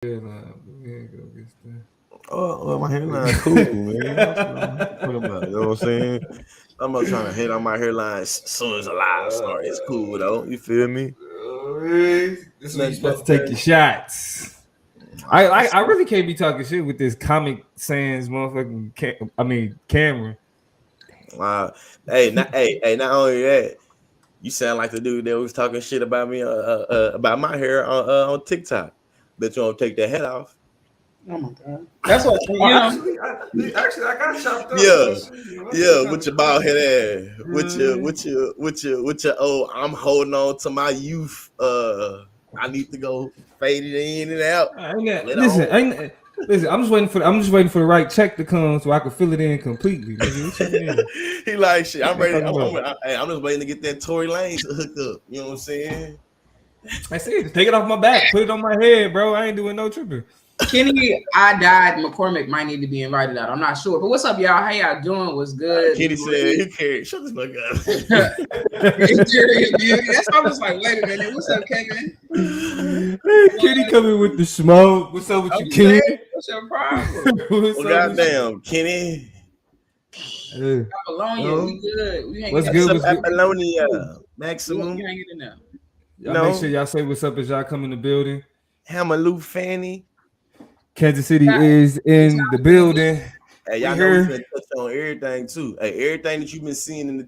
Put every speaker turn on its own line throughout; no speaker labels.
Oh, my hairline cool, man. What you talking about? You know what I'm saying? I'm not trying to hit on my hairline as soon as the live start. It's cool though. You feel me?
This is when you
Nothing
supposed
but
to take your shots. I really can't be talking shit with this Comic Sans motherfucking camera.
wow. Not only that, you sound like the dude that was talking shit about me, about my hair on TikTok. Bet you don't take that head off.
Oh my god, that's what
Oh,
you know.
actually, I got chopped up.
Yeah,
So
yeah, with your bald head ass, with your oh, I'm holding on to my youth. I need to go fade it in and out. Let on.
Listen. I'm just waiting for the right check to come so I can fill it in completely. Nigga, what you mean?
He like shit. I'm
What you
ready.
talking about?
I'm just waiting to get that Tory Lanez hooked up. You know what I'm saying?
I see. Just take it off my back, put it on my head, bro. I ain't doing no tripping.
Kenny, I died. McCormick might need to be invited out. I'm not sure, but what's up, y'all? How y'all doing? What's good?
Kenny said, "Who cares? Shut this fuck up."
That's why I was like, wait a minute. What's up, Kevin?
Kenny coming with the smoke. What's up with you, Kenny?
What's your problem?
Well, goddamn, Kenny.
Apollonia, we good. We hanging
What's
in
good?
there.
What's good?
Apollonia,
We
Maximum.
hanging in there.
Y'all make sure y'all say what's up as y'all come in the building.
Hammerloo Fanny.
Kansas City is in the building.
Hey, y'all know we finna touch on everything too. Hey, everything that you've been seeing in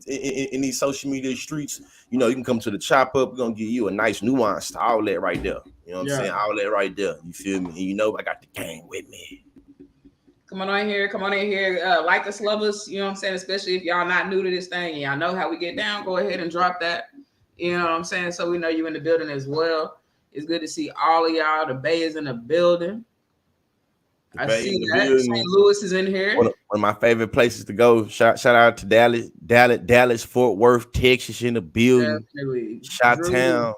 these social media streets, you know, you can come to the chop up. We're gonna give you a nice nuance to all that right there. You know what I'm saying? All that right there. You feel me? And you know, I got the gang with me.
Come on in here. Like us, love us. You know what I'm saying? Especially if y'all not new to this thing and y'all know how we get down, go ahead and drop that. You know what I'm saying? So we know you in the building as well. It's good to see all of y'all. The Bay is in the building. I see that. St. Louis is in here.
One of my favorite places to go. Shout out to Dallas, Fort Worth, Texas in the building.
Definitely.
Chi-Town.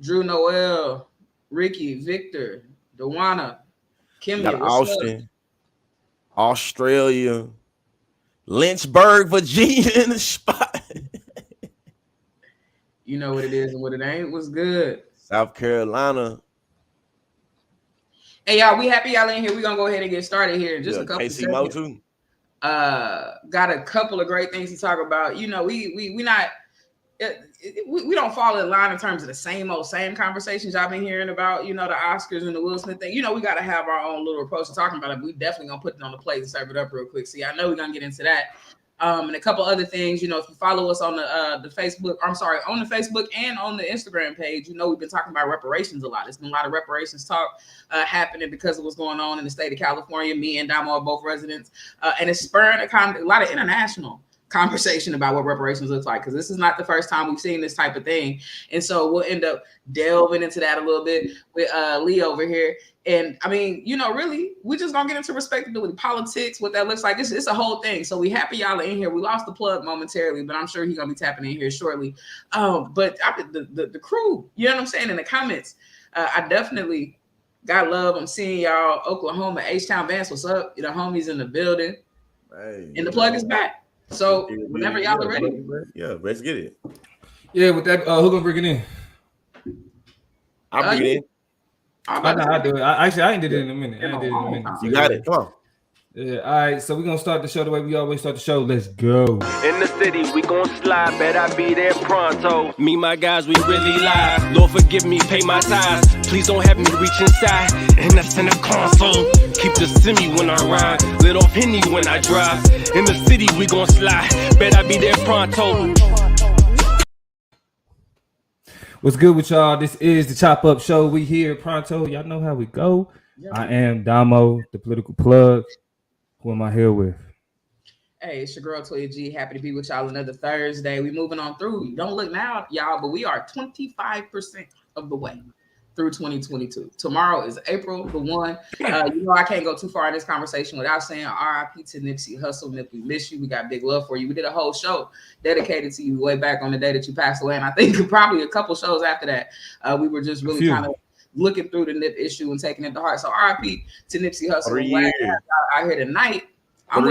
Drew Noel, Ricky, Victor, Dewana, Kimmy,
got Austin, Australia, Lynchburg, Virginia in the spot.
You know what it is and what it ain't. What's good?
South Carolina.
Hey, y'all, we happy y'all in here. We're going to go ahead and get started here in just a couple
KC Mo too.
Got a couple of great things to talk about. You know, we not... we don't fall in line in terms of the same conversations y'all been hearing about, you know, the Oscars and the Will Smith thing. You know, we got to have our own little approach to talking about it. We definitely going to put it on the plate and serve it up real quick. See, I know we're going to get into that. And a couple other things, you know, if you follow us on the Facebook, on the Facebook and on the Instagram page, you know, we've been talking about reparations a lot. There's been a lot of reparations talk happening because of what's going on in the state of California. Me and Damo are both residents, and it's spurring a lot of international conversation about what reparations looks like, because this is not the first time we've seen this type of thing. And so we'll end up delving into that a little bit with Lee over here. And I mean, you know, really, we're just gonna get into respectability, politics, what that looks like. It's a whole thing. So we happy y'all are in here. We lost the plug momentarily, but I'm sure he's gonna be tapping in here shortly. But the crew, you know what I'm saying, in the comments, I definitely got love. I'm seeing y'all, Oklahoma, H-Town Vance, what's up? The homies in the building.
Hey,
and the plug is back. So whenever y'all are ready.
Yeah, let's get it.
Yeah, with that, who gonna bring it in?
I'll bring it in.
I'll do it. I ain't did it in a minute.
You got it. Come on.
Yeah, all right, so we're gonna start the show the way we always start the show. Let's go.
In the city, we gon' slide, bet I be there pronto. Me, my guys, we really live. Lord forgive me, pay my tithes. Please don't have me reach inside. And that's in the console. Keep the semi when I ride. Lit off Henny when I drive. In the city, we gon' slide, bet I be there pronto.
What's good with y'all? This is the Chop Up Show. We here pronto. Y'all know how we go. Yeah. I am Damo, the political plug. Who am I here with?
Hey, it's your girl Toya G. Happy to be with y'all another Thursday. We moving on through. Don't look now, y'all, but we are 25% of the way through 2022. Tomorrow is April the 1. You know, I can't go too far in this conversation without saying RIP to Nipsey Hussle. Nip, we miss you. We got big love for you. We did a whole show dedicated to you way back on the day that you passed away. And I think probably a couple shows after that, we were just really kind of looking through the Nip issue and taking it to heart. So RIP to Nipsey Hussle.
3 years.
Out here tonight. I'm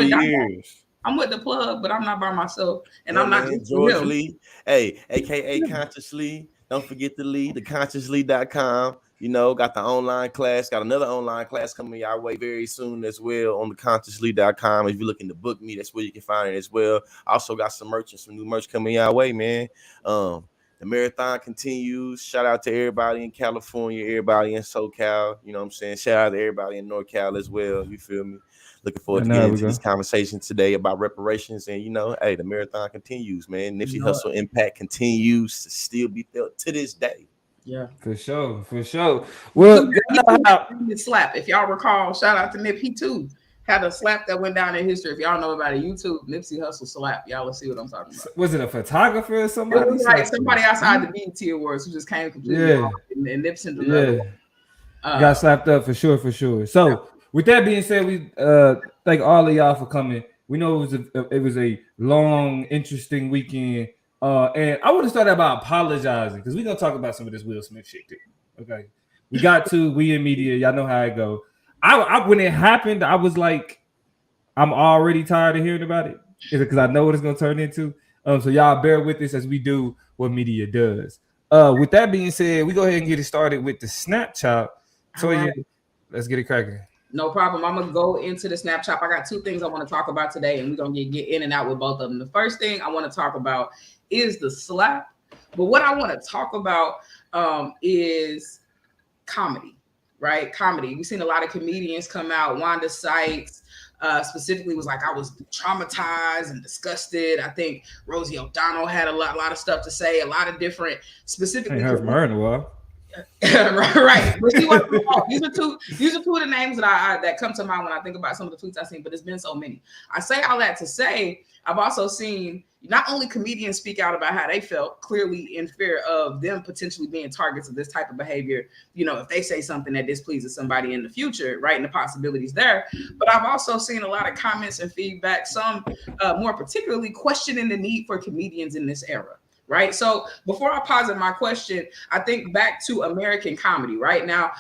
with the plug, but I'm not by myself. And I'm not just
George Lee. Hey, aka Consciously. Don't forget to lead the consciously.com. You know, got the online class, got another online class coming our way very soon as well on the consciously.com. If you're looking to book me, that's where you can find it as well. Also got some merch and some new merch coming our way, man. The marathon continues. Shout out to everybody in California, everybody in SoCal. You know what I'm saying? Shout out to everybody in NorCal as well. You feel me? Looking forward to getting into this conversation today about reparations. And, you know, hey, the marathon continues, man. Nipsey Hussle impact continues to still be felt to this day.
Yeah,
for sure. Well,
slap. If y'all recall, shout out to Nip. He too had a slap that went down in history. If y'all know about it, YouTube Nipsey Hussle slap. Y'all will see what I'm talking about.
Was it a photographer or somebody?
It was like somebody outside the BET Awards who just came completely off and Nipsey
got slapped up for sure. So with that being said, we thank all of y'all for coming. We know it was a long, interesting weekend. And I want to start out by apologizing because we're gonna talk about some of this Will Smith shit too. Okay, we in media, y'all know how it go. I when it happened, I was like, I'm already tired of hearing about it because I know what it's gonna turn into. So y'all bear with us as we do what media does. With that being said, we go ahead and get it started with the Snapchat. So yeah, let's get it cracking.
No problem. I'm gonna go into the Snapchat. I got two things I want to talk about today, and we're gonna get in and out with both of them. The first thing I want to talk about is the slap, but what I want to talk about is comedy, right? Comedy. We've seen a lot of comedians come out. Wanda Sykes specifically was like, I was traumatized and disgusted. I think Rosie O'Donnell had a lot of stuff to say. A lot of different specifically.
Ain't heard from her in a while.
right. But these are two of the names that come to mind when I think about some of the tweets I've seen, but it's been so many. I say all that to say I've also seen not only comedians speak out about how they felt, clearly in fear of them potentially being targets of this type of behavior, you know, if they say something that displeases somebody in the future, right, and the possibilities there. But I've also seen a lot of comments and feedback, some more particularly questioning the need for comedians in this era. Right. So before I posit my question, I think back to American comedy. Right now,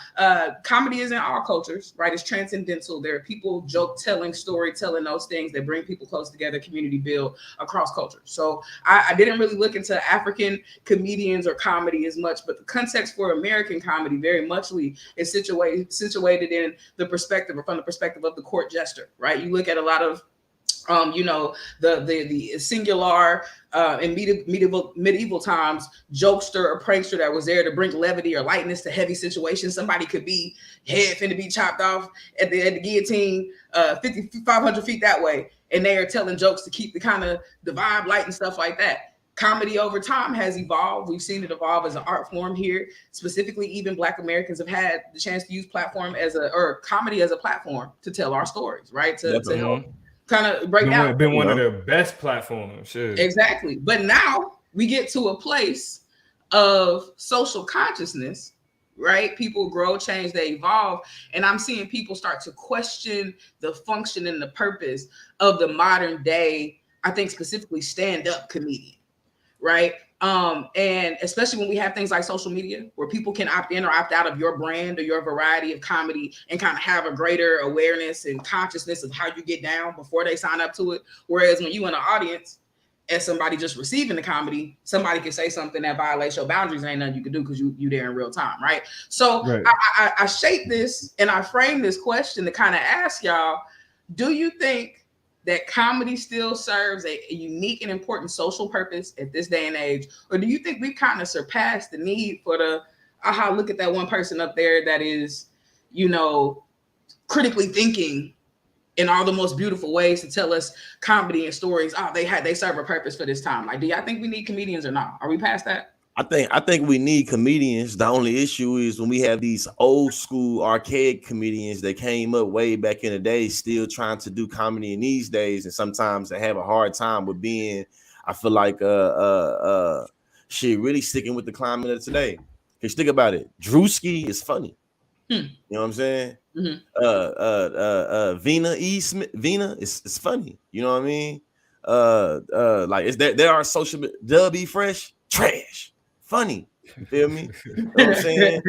comedy is in all cultures. Right. It's transcendental. There are people joke telling, storytelling, those things that bring people close together, community build across cultures. So I didn't really look into African comedians or comedy as much, but the context for American comedy very muchly is situated in the perspective or from the perspective of the court jester. Right. You look at a lot of you know, the singular in medieval times jokester or prankster that was there to bring levity or lightness to heavy situations. Somebody could be head finna be chopped off at the guillotine 500 feet that way, and they are telling jokes to keep the kind of the vibe light and stuff like that. Comedy over time has evolved. We've seen it evolve as an art form here. Specifically, even Black Americans have had the chance to use comedy as a platform to tell our stories, right? To help kind of break down.
Been one of the best platforms. Sure.
Exactly. But now we get to a place of social consciousness, right? People grow, change, they evolve. And I'm seeing people start to question the function and the purpose of the modern day, I think specifically stand-up comedian, right? And especially when we have things like social media where people can opt in or opt out of your brand or your variety of comedy and kind of have a greater awareness and consciousness of how you get down before they sign up to it. Whereas when you in the audience as somebody just receiving the comedy, somebody can say something that violates your boundaries and ain't nothing you can do because you there in real time, right? So right. I shape this and I frame this question to kind of ask y'all, do you think that comedy still serves a unique and important social purpose at this day and age? Or do you think we've kind of surpassed the need for look at that one person up there that is, you know, critically thinking in all the most beautiful ways to tell us comedy and stories. They serve a purpose for this time. Like, do y'all think we need comedians or not? Are we past that?
I think we need comedians. The only issue is when we have these old school archaic comedians that came up way back in the day, still trying to do comedy in these days, and sometimes they have a hard time with being, I feel like really sticking with the climate of today. Because think about it, Drewski is funny. You know what I'm saying? Vina is funny. You know what I mean? Like there are social Dub E Fresh trash. Funny, you feel me? You know what I'm saying?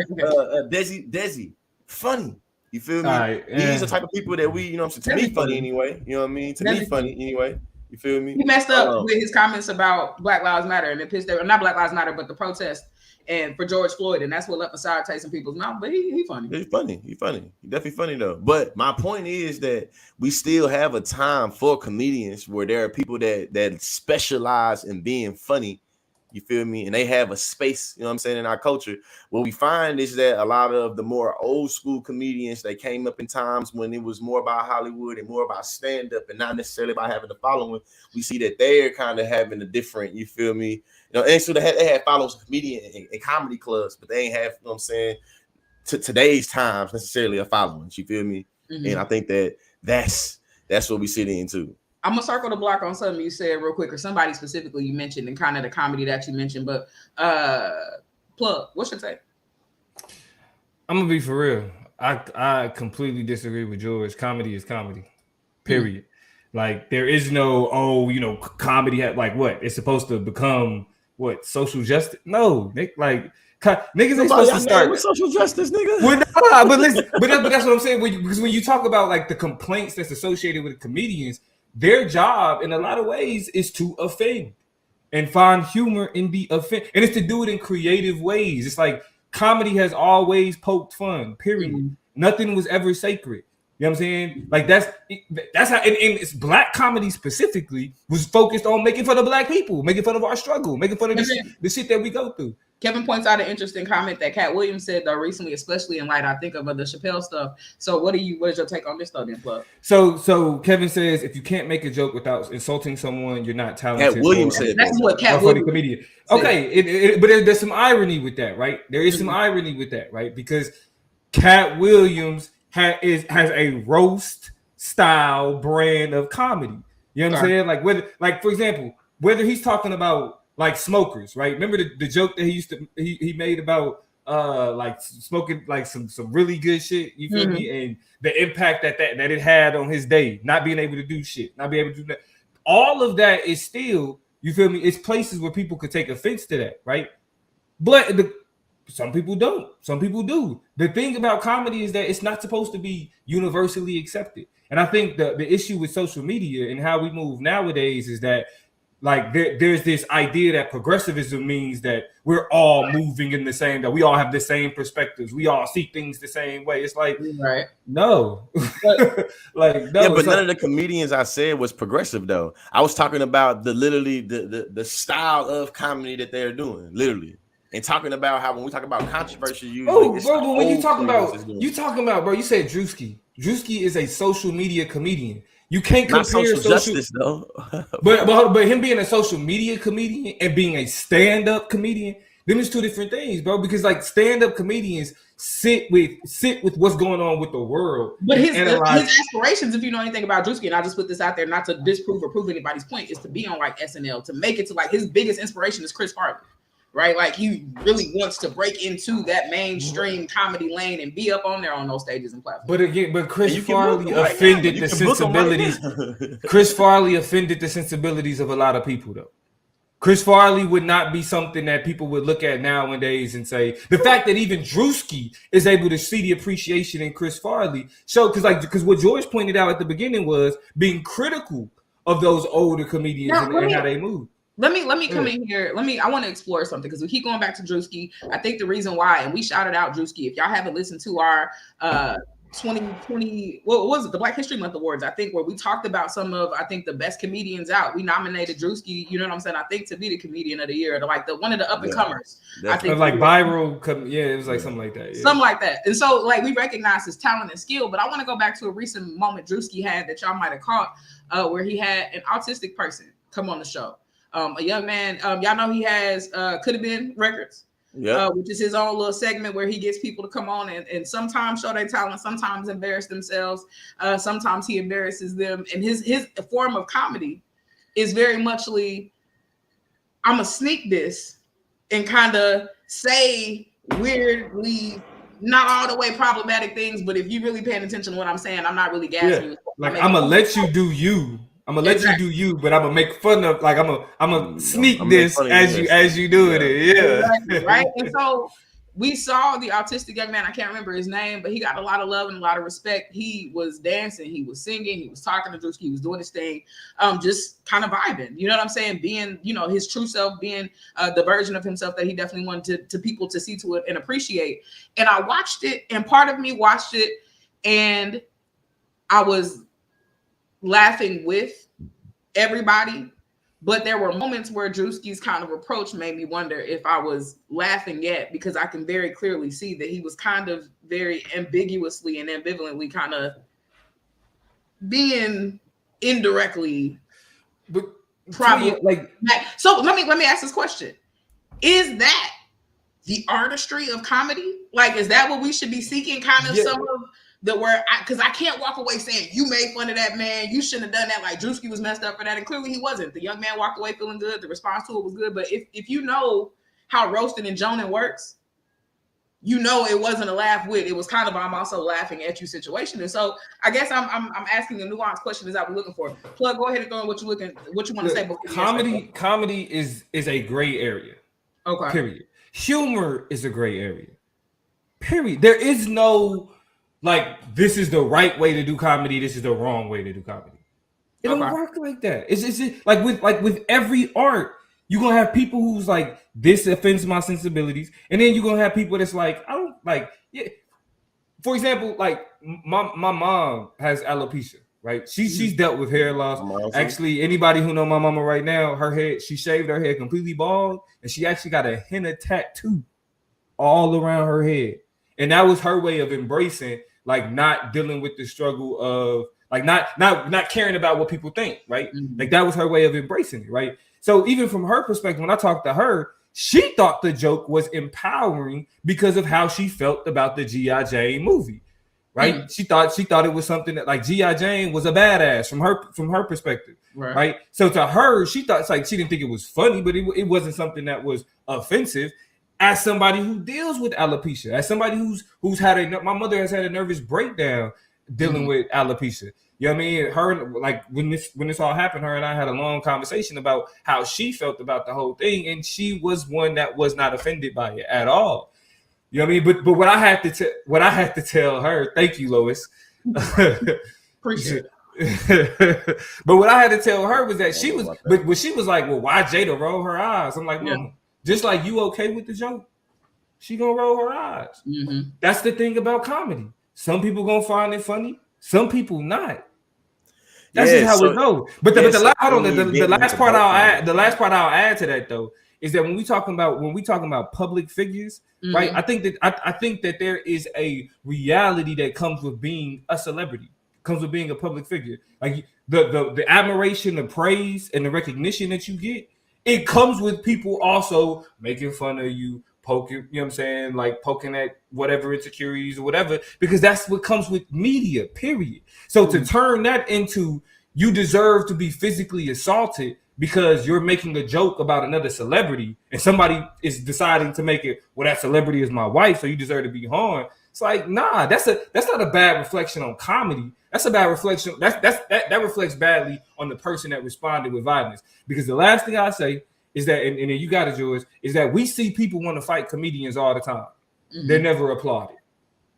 Desi, funny. You feel me? Right, these are the type of people that we, you know what I'm saying? To me, funny anyway. You know what I mean? To me, funny anyway. You feel me?
He messed up with his comments about Black Lives Matter and it pissed not Black Lives Matter, but the protest and for George Floyd, and that's what left a sour taste in people's mouth. But he funny.
He's funny. He definitely funny though. But my point is that we still have a time for comedians where there are people that specialize in being funny. You feel me? And they have a space, you know what I'm saying, in our culture. What we find is that a lot of the more old school comedians, they came up in times when it was more about Hollywood and more about stand-up and not necessarily about having a following. We see that they're kind of having a different, you feel me? You know, and so they had followers of comedian and comedy clubs, but they ain't have, you know what I'm saying, to today's times necessarily a following. You feel me? Mm-hmm. And I think that's what we sit into.
I'm gonna circle the block on something you said real quick, or somebody specifically you mentioned, and kind of the comedy that you mentioned. But plug, what's your take?
I'm gonna be for real. I completely disagree with George. Comedy is comedy. Period. Like there is no comedy like what? It's supposed to become what? Social justice? No, niggas ain't supposed to start
with social justice, nigga.
Well, but listen, but that's what I'm saying. Because when you talk about like the complaints that's associated with comedians. Their job, in a lot of ways, is to offend and find humor in the offend, and it's to do it in creative ways. It's like comedy has always poked fun. Period. Mm-hmm. Nothing was ever sacred. You know what I'm saying? Like that's how. And it's black comedy specifically was focused on making fun of black people, making fun of our struggle, making fun of the shit that we go through.
Kevin points out an interesting comment that Cat Williams said though recently, especially in light, I think, of the Chappelle stuff. So what is your take on this stuff then, Plug?
So Kevin says if you can't make a joke without insulting someone, you're not talented.
Cat Williams said
that's what Cat Williams
comedian. Okay, but there's some irony with that, right? There is some irony with that, right? Because Cat Williams has a roast style brand of comedy. You know what I'm saying? Like whether, like for example, whether he's talking about like smokers, right? Remember the joke that he made about like smoking like some really good shit, you feel me? And the impact that it had on his day, not being able to do shit, not being able to do that. All of that is still, you feel me? It's places where people could take offense to that, right? But some people don't. Some people do. The thing about comedy is that it's not supposed to be universally accepted. And I think the issue with social media and how we move nowadays is that like there's this idea that progressivism means that we're all moving in the same, that we all have the same perspectives, we all see things the same way. It's like no, like no.
Yeah, but none of the comedians I said was progressive though. I was talking about the style of comedy that they're doing, literally, and talking about how when we talk about controversy, usually
bro, when you talking about, bro, you said Drewski. Drewski is a social media comedian. You can't compare
social justice though.
but him being a social media comedian and being a stand-up comedian, them is two different things, bro. Because like stand-up comedians sit with what's going on with the world.
But his aspirations, if you know anything about Drewski, and I'll just put this out there, not to disprove or prove anybody's point, is to be on like SNL, to make it to like his biggest inspiration is Chris Farley. Right, like he really wants to break into that mainstream comedy lane and be up on there on those stages and platforms.
But Chris Farley offended the sensibilities. Chris Farley offended the sensibilities of a lot of people, though. Chris Farley would not be something that people would look at nowadays and say the fact that even Drewski is able to see the appreciation in Chris Farley. So, because what George pointed out at the beginning was being critical of those older comedians and how they move.
Let me come in here. I want to explore something because we keep going back to Drewski. I think the reason why, and we shouted out Drewski. If y'all haven't listened to our 2020, what was it? The Black History Month Awards, I think, where we talked about some of, I think, the best comedians out. We nominated Drewski, you know what I'm saying? I think to be the comedian of the year, one of the up and comers.
I think like viral, it was like something like that. Yeah.
Something like that. And so like we recognize his talent and skill, but I want to go back to a recent moment Drewski had that y'all might have caught, where he had an autistic person come on the show. A young man, y'all know he has Could Have Been Records, which is his own little segment where he gets people to come on and sometimes show their talent, sometimes embarrass themselves, sometimes he embarrasses them. And his form of comedy is very muchly, I'm gonna sneak this and kind of say weirdly, not all the way problematic things, but if you really paying attention to what I'm saying, I'm not really gassing you.
Like I'm gonna let you do you. I'm gonna let you do you, but I'm gonna make fun of, like I'm gonna sneak this as you do it. Yeah,
exactly, right. And so we saw the autistic young man. I can't remember his name, but he got a lot of love and a lot of respect. He was dancing, he was singing, he was talking to Drewski, he was doing his thing, just kind of vibing. You know what I'm saying? Being, you know, his true self, being the version of himself that he definitely wanted to people to see to it and appreciate. And I watched it, and part of me watched it, and I was laughing with everybody. But there were moments where Drewski's kind of approach made me wonder if I was laughing yet, because I can very clearly see that he was kind of very ambiguously and ambivalently kind of being indirectly,
but
probably
like.
So let me ask this question: is that the artistry of comedy? Like, is that what we should be seeking? Kind of some of the where, because I can't walk away saying you made fun of that man, you shouldn't have done that. Like, Drewski was messed up for that, and clearly he wasn't. The young man walked away feeling good. The response to it was good. But if you know how roasting and joning works, you know it wasn't a laugh with. It was kind of I'm also laughing at you situation. And so I guess I'm asking a nuanced question as I was looking for. Plug, go ahead and throw in what you want to say.
Comedy is a gray area.
Okay.
Period. Humor is a gray area. Period. There is no like, this is the right way to do comedy, this is the wrong way to do comedy. It don't work like that. It's like with every art, you're gonna have people who's like, this offends my sensibilities, and then you're gonna have people that's like, I don't like. Yeah. For example, like my mom has alopecia, right? She's dealt with hair loss. Actually, anybody who know my mama right now, she shaved her hair completely bald, and she actually got a henna tattoo all around her head, and that was her way of embracing, like, not dealing with the struggle of like not caring about what people think, right? Mm-hmm. Like, that was her way of embracing it, right? So even from her perspective, when I talked to her, she thought the joke was empowering because of how she felt about the G.I. Jane movie, right? Mm-hmm. She thought it was something that, like, G.I. Jane was a badass from her perspective, right? So to her, she thought, it's like, she didn't think it was funny, but it wasn't something that was offensive. As somebody who deals with alopecia, as somebody who's had my mother has had a nervous breakdown dealing with alopecia. You know what I mean? Her, like, when this all happened, her and I had a long conversation about how she felt about the whole thing, and she was one that was not offended by it at all. You know what I mean? But what I had to tell her, thank you, Lois.
Appreciate it.
But what I had to tell her was that she was like, well, why Jada roll her eyes? I'm like, Mama, just like you okay with the joke, she gonna roll her eyes. Mm-hmm. That's the thing about comedy. Some people gonna find it funny, some people not. That's just how it goes. But the last part I'll add to that, though, is that when we talking about public figures, mm-hmm. right? I think that there is a reality that comes with being a celebrity, comes with being a public figure. Like the admiration, the praise, and the recognition that you get, it comes with people also making fun of you, poking, you know what I'm saying? Like poking at whatever insecurities or whatever, because that's what comes with media, period. So to turn that into you deserve to be physically assaulted because you're making a joke about another celebrity and somebody is deciding to make it, well, that celebrity is my wife, so you deserve to be harmed. It's like, nah, that's not a bad reflection on comedy. That's a bad reflection. That reflects badly on the person that responded with violence. Because the last thing I say is that, and you got it, George, is that we see people want to fight comedians all the time. Mm-hmm. They're never applauded.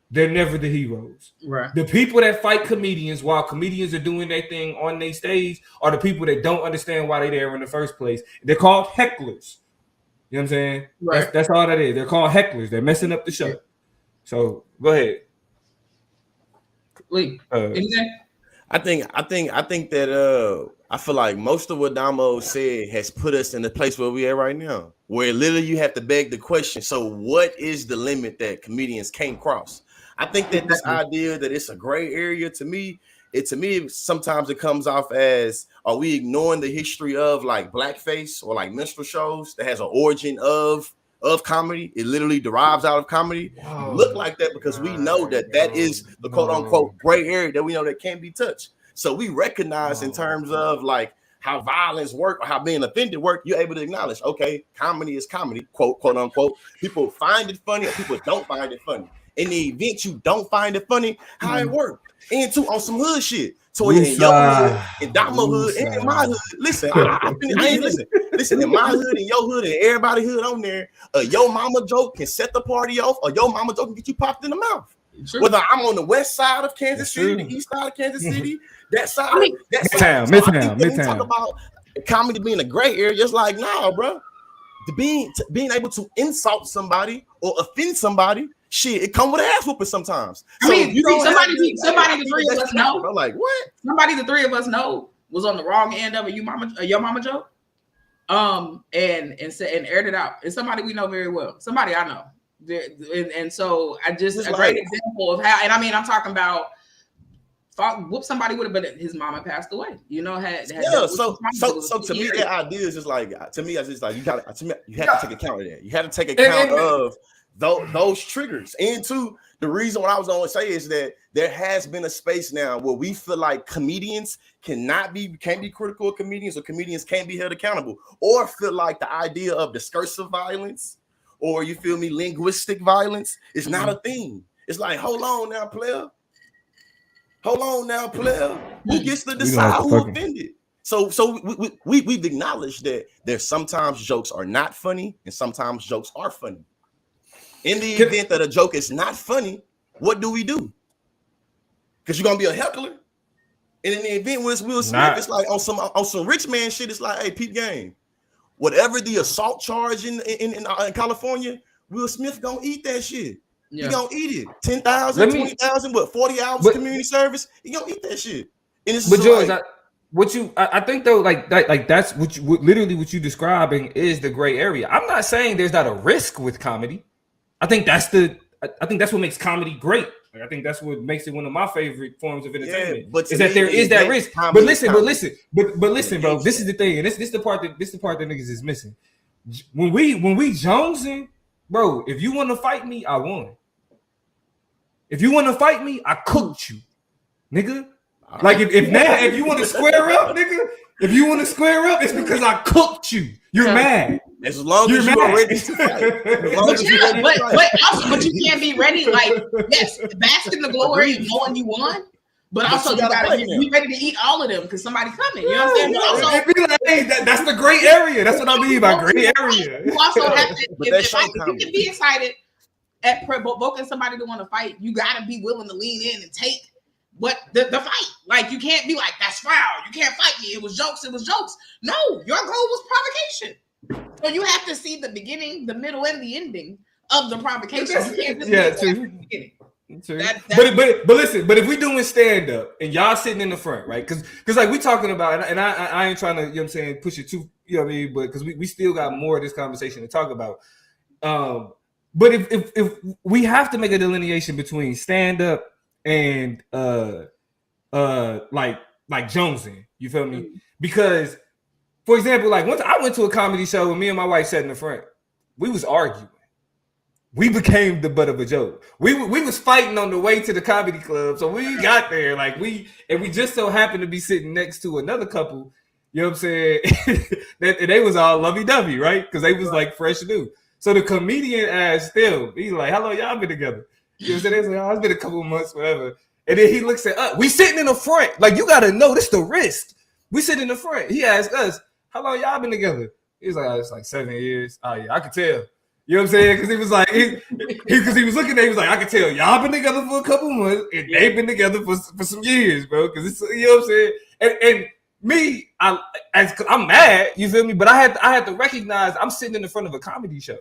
They're never the heroes. Right. The people that fight comedians while comedians are doing their thing on their stage are the people that don't understand why they're there in the first place. They're called hecklers. You know what I'm saying? Right. That's all that is. They're called hecklers. They're messing up the show. Yeah. So go ahead.
Wait, anything?
I think that I feel like most of what Damo said has put us in the place where we are right now, where literally you have to beg the question. So what is the limit that comedians can't cross? I think that this idea that it's a gray area, to me sometimes it comes off as, are we ignoring the history of like blackface or like minstrel shows that has an origin of comedy? It literally derives out of comedy. Look like that because we know that is the quote unquote gray area that we know that can't be touched. So we recognize in terms of like how violence work or how being offended work, you're able to acknowledge, okay, comedy is comedy, quote unquote. People find it funny or people don't find it funny. In the event you don't find it funny, how it worked. And two, on some hood shit. Toya in your hood, in Damo hood, and in my hood. Listen, I ain't listen. Listen, in my hood, in your hood, and everybody hood on there, your mama joke can set the party off, or your mama joke can get you popped in the mouth. True. Whether I'm on the west side of Kansas City, the east side of Kansas City, that side, Midtown. Talk about comedy being a gray area. Just like, nah, bro. Being able to insult somebody or offend somebody, shit, it come with an ass whooping sometimes.
I mean, somebody the three of us know.
I'm like, what?
Somebody the three of us know was on the wrong end of your mama joke, and aired it out. And somebody we know very well. Somebody I know. And so I just a great example of how. And I mean, I'm talking about. Whoop somebody would have been his mama passed away. You know,
so to me that idea is just like you have to take account of that. You have to take account of those triggers. And two, the reason what I was going to say is that there has been a space now where we feel like comedians can't be critical of comedians, or comedians can't be held accountable, or feel like the idea of discursive violence, or you feel me, linguistic violence is not a thing. It's like, hold on now, player. Who gets to decide who offended? So we've acknowledged that there's sometimes jokes are not funny and sometimes jokes are funny. In the event that a joke is not funny, what do we do? Because you're gonna be a heckler. And in the event when it's Will Smith, it's like on some rich man shit. It's like, hey, peep game. Whatever the assault charge in California, Will Smith gonna eat that shit. Yeah. He gonna eat it. 10,000, 20,000, 40 hours of community service. He gonna eat that shit. And it's
George, I think though, like that's what you describing is the gray area. I'm not saying there's not a risk with comedy. I think that's what makes comedy great. Like, I think that's what makes it one of my favorite forms of entertainment. But is that there is that risk. But listen, bro. This is the thing, and this the part that niggas is missing. When we jonesing, bro, if you want to fight me, I won. If you want to fight me, I cooked you, nigga. Like if you want to square up, nigga, if you want to square up, it's because I cooked you. You're mad.
As long as you're ready to fight.
But you can't be ready. Like, yes, bask in the glory of knowing you won. But also you gotta be ready to eat all of them because somebody's coming. You know what I'm saying?
But also, hey, that's the gray area. That's what I mean by gray area.
You also have to, if you can be excited at provoking somebody to want to fight, you gotta be willing to lean in and take what the fight. Like, you can't be like, that's foul. You can't fight me. It was jokes. No, your goal was provocation. So you have to see the beginning, the middle, and the ending of the provocation. You can't just
true. But listen, but if we doing stand up and y'all sitting in the front, right? Because like we talking about, and I ain't trying to, you know what I'm saying, push it too, you know what I mean, but because we still got more of this conversation to talk about. But if we have to make a delineation between stand up and like jonesing, you feel me? Because, for example, like once I went to a comedy show and me and my wife sat in the front, we was arguing. We became the butt of a joke. We was fighting on the way to the comedy club. So we got there, like we just so happened to be sitting next to another couple, you know what I'm saying? they was all lovey-dovey, right? Because they was like fresh new. So the comedian asked still, he's like, how long y'all been together? You know what I'm saying? They was like, oh, it's been a couple of months, whatever. And then he looks at us. We sitting in the front. Like, you gotta know this the risk. We sitting in the front. He asked us, how long y'all been together? He's like, oh, it's like 7 years. Oh yeah, I could tell. You know what I'm saying? Because he was like, because he was looking at, he was like, I can tell y'all been together for a couple months and they've been together for some years, bro. Because it's, you know what I'm saying? And me, I'm mad, you feel me? But I had to recognize I'm sitting in the front of a comedy show.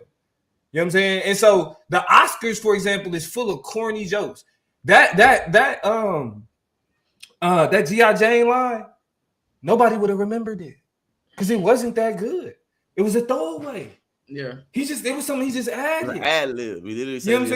You know what I'm saying? And so the Oscars, for example, is full of corny jokes. That G.I. Jane line, nobody would have remembered it because it wasn't that good. It was a throwaway.
Yeah,
it was something he just added.
Ad-lib. We literally
you know what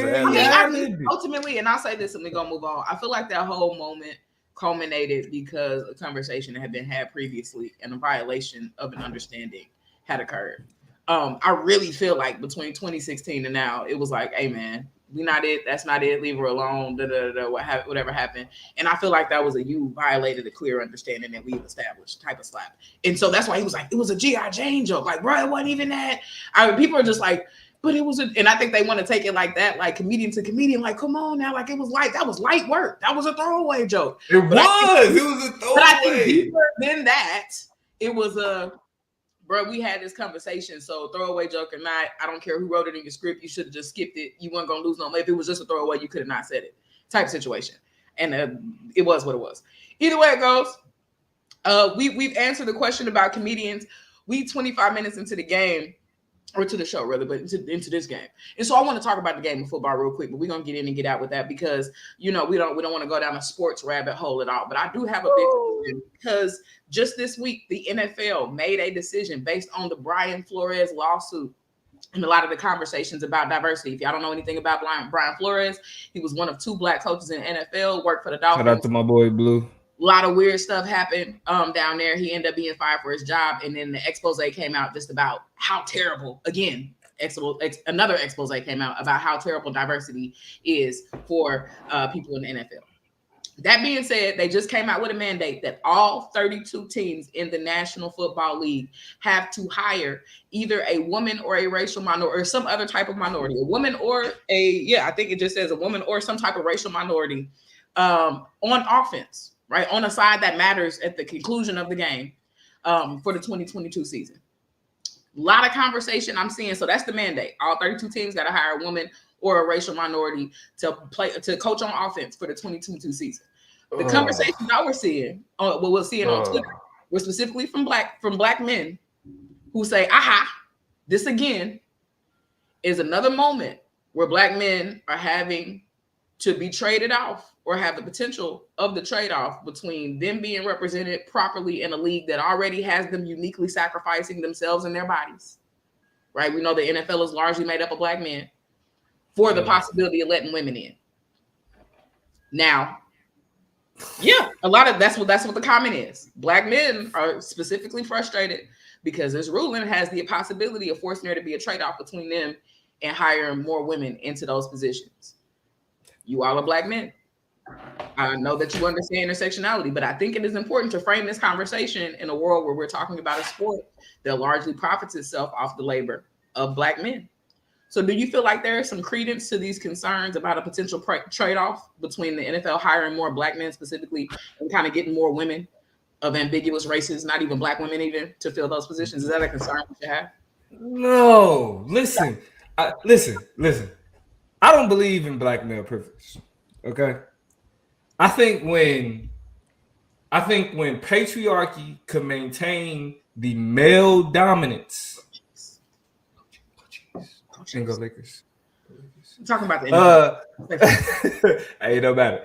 I'm saying?
Ultimately, and I'll say this and we're gonna move on. I feel like that whole moment culminated because a conversation that had been had previously and a violation of an understanding had occurred. I really feel like between 2016 and now, it was like, hey man, we not it. That's not it. Leave her alone. Whatever happened. And I feel like that was you violated a clear understanding that we've established type of slap. And so that's why he was like, it was a G.I. Jane joke. Like, bro, it wasn't even that. People are just like, But it was, and I think they want to take it like that, like comedian to comedian. Like, come on now, like it was light. That was light work. That was a throwaway joke.
It was a throwaway.
But I think deeper than that, it was bro, we had this conversation. So throwaway joke or not, I don't care who wrote it in your script. You should have just skipped it. You weren't gonna lose no money. If it was just a throwaway, you could have not said it. Type situation, and it was what it was. Either way it goes. We've answered the question about comedians. We 25 minutes into the game, or to the show rather, but into this game. And so I want to talk about the game of football real quick, but we're gonna get in and get out with that because we don't want to go down a sports rabbit hole at all. But I do have a big question because just this week the NFL made a decision based on the Brian Flores lawsuit and a lot of the conversations about diversity. If y'all don't know anything about Brian Flores, he was one of 2 black coaches in the NFL, worked for the Dolphins.
Shout out to my boy Blue.
A lot of weird stuff happened down there. He ended up being fired for his job. And then the expose came out just about how terrible, again, another expose came out about how terrible diversity is for people in the NFL. That being said, they just came out with a mandate that all 32 teams in the National Football League have to hire either a woman or a racial minority or some other type of minority, a woman or I think it just says a woman or some type of racial minority on offense. Right, on a side that matters at the conclusion of the game for the 2022 season. A lot of conversation I'm seeing. So that's the mandate. All 32 teams got to hire a woman or a racial minority to coach on offense for the 2022 season. The conversations I was seeing, what we're seeing on Twitter, were specifically from black men who say, "Aha, this again is another moment where black men are having to be traded off." Or have the potential of the trade-off between them being represented properly in a league that already has them uniquely sacrificing themselves and their bodies, right? We know the NFL is largely made up of black men for the possibility of letting women in. Now, a lot of that's what the comment is. Black men are specifically frustrated because this ruling has the possibility of forcing there to be a trade-off between them and hiring more women into those positions. You all are black men. I know that you understand intersectionality, but I think it is important to frame this conversation in a world where we're talking about a sport that largely profits itself off the labor of black men. So do you feel like there is some credence to these concerns about a potential trade-off between the NFL hiring more black men specifically and kind of getting more women of ambiguous races, not even black women even, to fill those positions? Is that a concern we should have?
No, listen. Listen. I don't believe in black male privilege, okay? I think when patriarchy could maintain the male dominance, and go Lakers.
I'm talking about the
hey, no matter.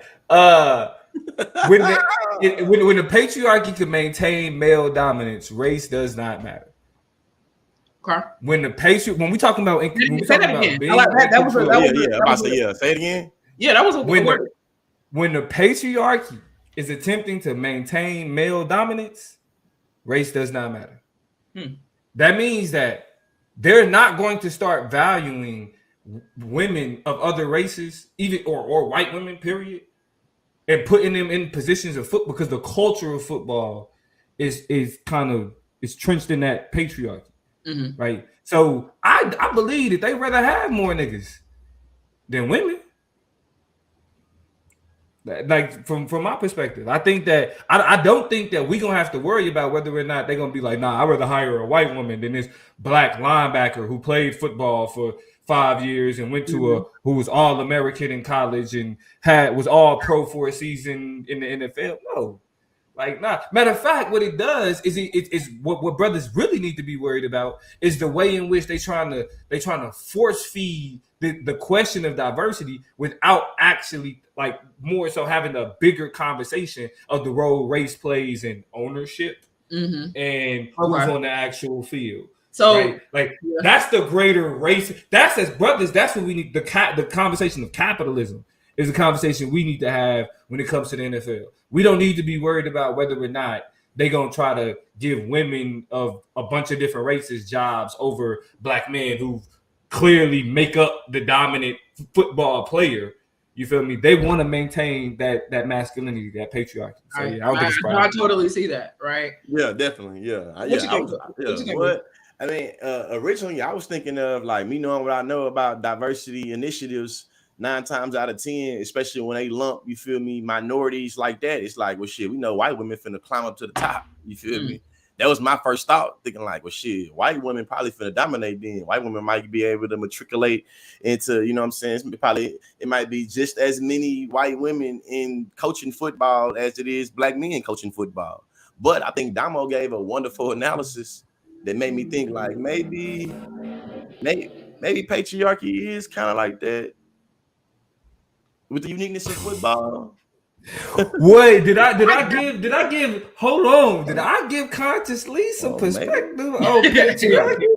When the patriarchy could maintain male dominance, race does not matter.
Okay.
When we talking about,
say it
again.
Yeah, that was a word.
When the patriarchy is attempting to maintain male dominance, race does not matter. That means that they're not going to start valuing women of other races, even or white women, period, and putting them in positions of football because the culture of football is trenched in that patriarchy, right? So I believe that they rather have more niggas than women. Like from my perspective, I think that I don't think that we're gonna have to worry about whether or not they're gonna be like, nah, I'd rather hire a white woman than this black linebacker who played football for 5 years and went to who was all American in college and was all pro for a season in the NFL. No, like nah. Matter of fact, what it does is it's what brothers really need to be worried about is the way in which they trying to force feed the question of diversity without actually like more so having a bigger conversation of the role race plays in ownership and who's on the actual field. So right? Like that's the greater race. That's as brothers. That's what we need. The conversation of capitalism is a conversation we need to have when it comes to the NFL. We don't need to be worried about whether or not they're going to try to give women of a bunch of different races jobs over black men who clearly make up the dominant football player. You feel me? They want to maintain that masculinity, that patriarchy. So yeah, I don't think it's
I totally see that, right?
Yeah, definitely. Yeah.
What you think?
I mean, originally I was thinking of like me knowing what I know about diversity initiatives. 9 times out of 10, especially when they lump, you feel me, minorities like that. It's like, well, shit, we know white women finna climb up to the top. You feel me? That was my first thought, thinking like, well, shit, white women probably finna dominate then. White women might be able to matriculate into, you know what I'm saying? It might be just as many white women in coaching football as it is black men coaching football. But I think Damo gave a wonderful analysis that made me think like maybe patriarchy is kind of like that with the uniqueness of football.
Wait, did I give hold on, did I give consciously some perspective on patriarchy?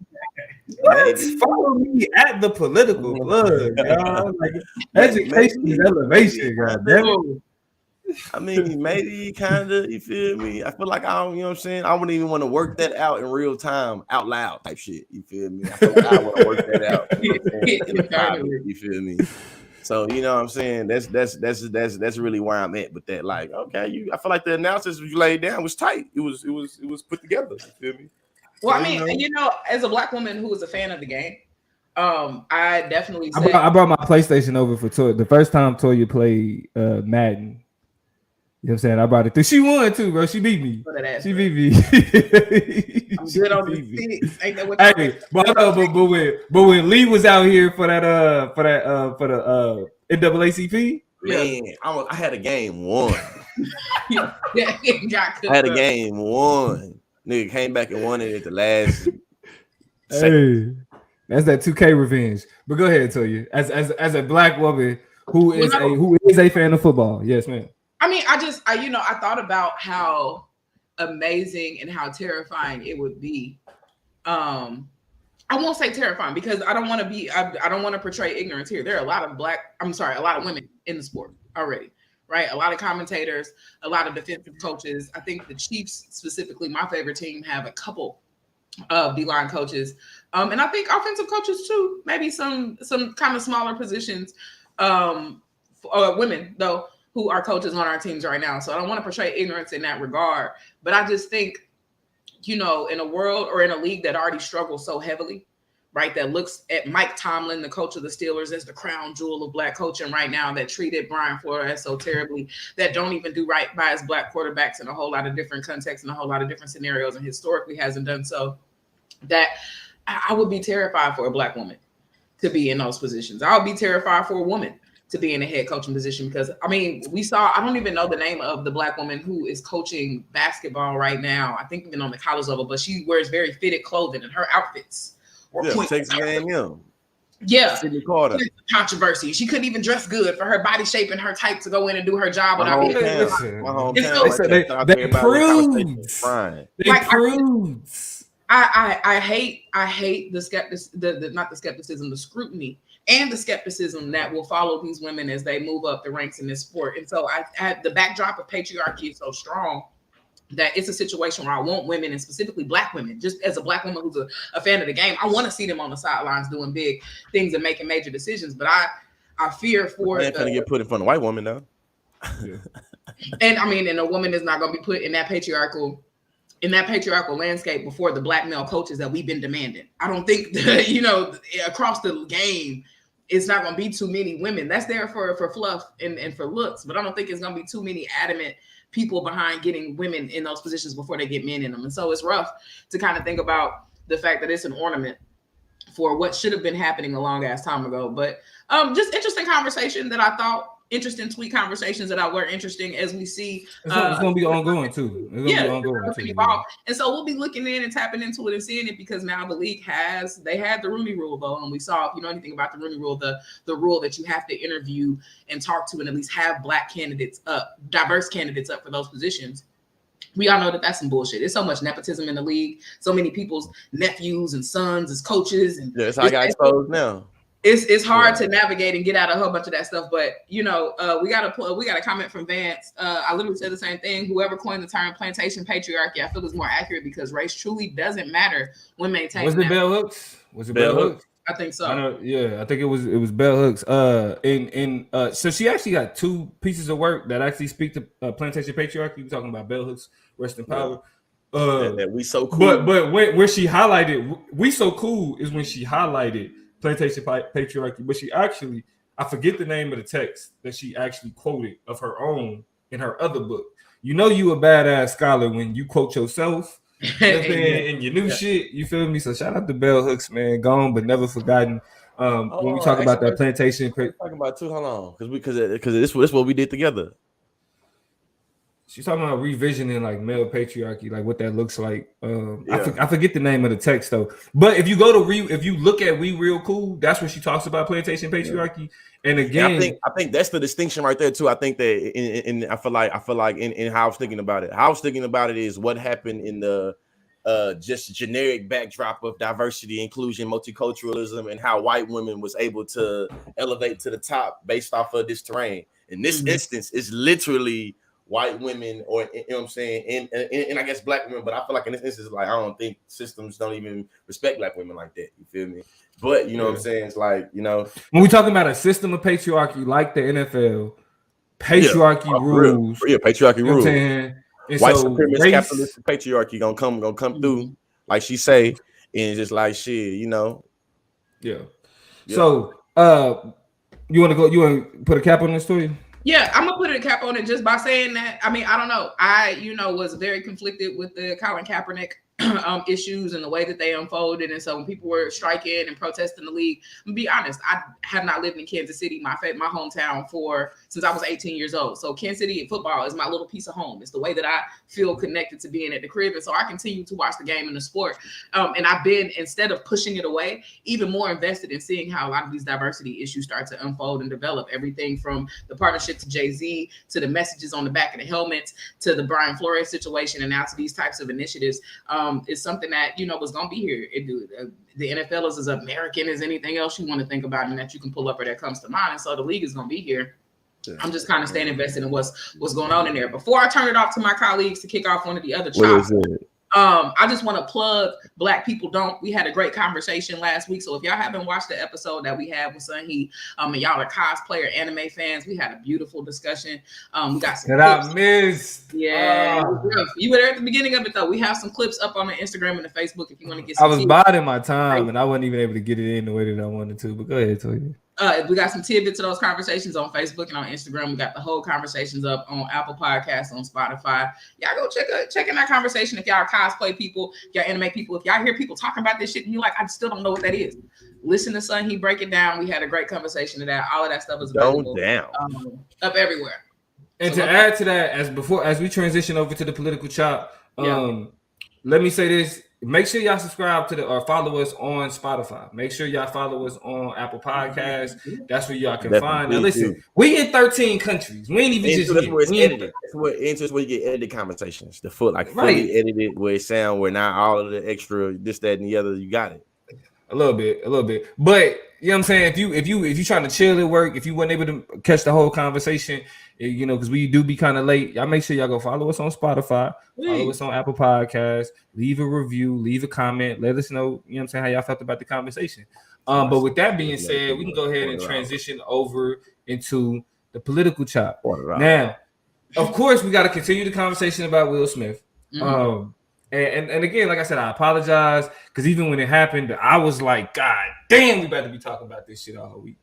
What? Follow me at the political plug, y'all. Like, education is elevation, goddamn.
I mean, maybe kind of, you feel me? I feel like I don't, you know what I'm saying? I wouldn't even want to work that out in real time, out loud type shit. You feel me? I feel like I want to work that out in the private, you feel me? So you know what I'm saying? That's really where I'm at with that. Like, okay, I feel like the analysis you laid down was tight. It was put together. You feel me?
Well, so, I mean, as a black woman who is a fan of the game, I definitely say
I brought my PlayStation over for Toya. The first time Toya played Madden. You know what I'm saying? I brought it through. She won too, bro. She beat me. She beat me.
I'm good on the six. Ain't that what
hey, but when Lee was out here for the NAACP,
man, I had a game won.
I
had a game won. Nigga came back and won it at the last.
Hey, that's that 2K revenge. But go ahead, Toya. As a black woman who is a fan of football, yes, ma'am.
I mean, I thought about how amazing and how terrifying it would be. I won't say terrifying because I don't want to portray ignorance here. There are a lot of women in the sport already, right? A lot of commentators, a lot of defensive coaches. I think the Chiefs, specifically my favorite team, have a couple of D-line coaches. And I think offensive coaches too, maybe some kind of smaller positions, women though, who are coaches on our teams right now. So I don't want to portray ignorance in that regard, but I just think, in a world or in a league that already struggles so heavily, right? That looks at Mike Tomlin, the coach of the Steelers, as the crown jewel of black coaching right now, that treated Brian Flores so terribly, that don't even do right by his black quarterbacks in a whole lot of different contexts and a whole lot of different scenarios, and historically hasn't done so, that I would be terrified for a black woman to be in those positions. I would be terrified for a woman to be in a head coaching position because, I mean, I don't even know the name of the black woman who is coaching basketball right now. I think even on the college level, but she wears very fitted clothing and her outfits were
Texas A&M.
Yeah.
Sydney Carter.
Controversy. She couldn't even dress good for her body shape and her type to go in and do her job.
They prudes.
I hate the skepticism, the scrutiny, and the skepticism that will follow these women as they move up the ranks in this sport. And so the backdrop of patriarchy is so strong that it's a situation where I want women, and specifically black women, just as a black woman who's a fan of the game, I want to see them on the sidelines doing big things and making major decisions. But I fear for
they're going to get put in front of white women now.
And I mean, and a woman is not going to be put in that patriarchal landscape before the black male coaches that we've been demanding. I don't think that, across the game, it's not going to be too many women. That's there for fluff and for looks, but I don't think it's going to be too many adamant people behind getting women in those positions before they get men in them. And so it's rough to kind of think about the fact that it's an ornament for what should have been happening a long ass time ago. But just interesting conversation that I thought, interesting tweet conversations that were interesting as we see.
It's going to be ongoing too. It's going to be ongoing too.
And so we'll be looking in and tapping into it and seeing it, because now the league had the Rooney Rule though, and we saw, if you know anything about the Rooney Rule, the rule that you have to interview and talk to and at least have black candidates up, diverse candidates up for those positions. We all know that that's some bullshit. There's so much nepotism in the league. So many people's nephews and sons as coaches, and
that's how I got exposed now.
It's hard to navigate and get out a whole bunch of that stuff, but we got a comment from Vance. I literally said the same thing. Whoever coined the term plantation patriarchy, I feel is more accurate because race truly doesn't matter when maintaining.
Was it Bell Hooks? Was it Bell Hooks?
I think so.
I think it was Bell Hooks. So she actually got two pieces of work that actually speak to plantation patriarchy. We're talking about Bell Hooks, rest in power.
That we so cool.
But where she highlighted we so cool is when she highlighted plantation patriarchy, but she actually, I forget the name of the text that she actually quoted of her own in her other book. You know you a badass scholar when you quote yourself, you know and your new shit. You feel me? So shout out to Bell Hooks, man. Gone but never forgotten. When we talk about that plantation,
talking about too. Hold on, because this what we did together.
She's talking about revisioning like male patriarchy, like what that looks like. I forget the name of the text though. But if you go to if you look at We Real Cool, that's where she talks about plantation patriarchy. Yeah. And again,
I think that's the distinction right there too. I think that I feel like in how I was thinking about it. How I was thinking about it is what happened in the just generic backdrop of diversity, inclusion, multiculturalism, and how white women was able to elevate to the top based off of this terrain. In this instance, it's literally white women, or you know what I'm saying, and I guess black women, but I feel like in this instance, like I don't think systems don't even respect black women like that. You feel me? But you know what I'm saying? It's like, you know,
when we talking about a system of patriarchy like the NFL, patriarchy rules.
Patriarchy rules. White
so
supremacist capitalist patriarchy gonna come through, like she say, and just like shit, you know.
Yeah. So you want to put a cap on this story?
Yeah, I'm gonna put a cap on it just by saying that. I mean, I don't know. I, was very conflicted with the Colin Kaepernick issues and the way that they unfolded. And so when people were striking and protesting the league, I'm gonna be honest, I have not lived in Kansas City, my hometown, since I was 18 years old. So Kansas City football is my little piece of home. It's the way that I feel connected to being at the crib. And so I continue to watch the game and the sport. And I've been, instead of pushing it away, even more invested in seeing how a lot of these diversity issues start to unfold and develop. Everything from the partnership to Jay-Z, to the messages on the back of the helmets, to the Brian Flores situation, and now to these types of initiatives. Is something that was going to be here. The NFL is as American as anything else you want to think about and that you can pull up or that comes to mind. And so the league is going to be here. I'm just kind of staying invested in what's going on in there. Before I turn it off to my colleagues to kick off one of the other chops, I just want to plug Black People Don't. We had a great conversation last week. So if y'all haven't watched the episode that we had with Sun Heat, and y'all are cosplayer anime fans, we had a beautiful discussion. We got some
that I missed.
Yeah, you were there at the beginning of it though. We have some clips up on the Instagram and the Facebook if you want to get some.
I was biding my time and I wasn't even able to get it in the way that I wanted to, but go ahead, Toya.
We got some tidbits of those conversations on Facebook and on Instagram. We got the whole conversations up on Apple Podcasts, on Spotify. Y'all go check in that conversation. If y'all are cosplay people, if y'all anime people, if y'all hear people talking about this shit and you're like, I still don't know what that is, listen to Sun. He break it down. We had a great conversation of that. All of that stuff is available up everywhere.
And so to add to that, as we transition over to the political chop, let me say this. Make sure y'all subscribe to or follow us on Spotify. Make sure y'all follow us on Apple Podcasts. That's where y'all can find. Now listen, we in 13 countries. We ain't even just
that's where it's edited. That's where you get edited conversations. The fully edited where it sound where not all of the extra this, that, and the other. You got it.
A little bit. But you know what I'm saying? If you trying to chill at work, if you weren't able to catch the whole conversation, because we do be kind of late, y'all make sure y'all go follow us on Spotify, follow us on Apple Podcasts, leave a review, leave a comment, let us know, you know what I'm saying, how y'all felt about the conversation. But with that being said, we can go ahead and transition over into the political chop. Now, of course, we got to continue the conversation about Will Smith. And again, like I said, I apologize because even when it happened, I was like, God damn, we about to be talking about this shit all week.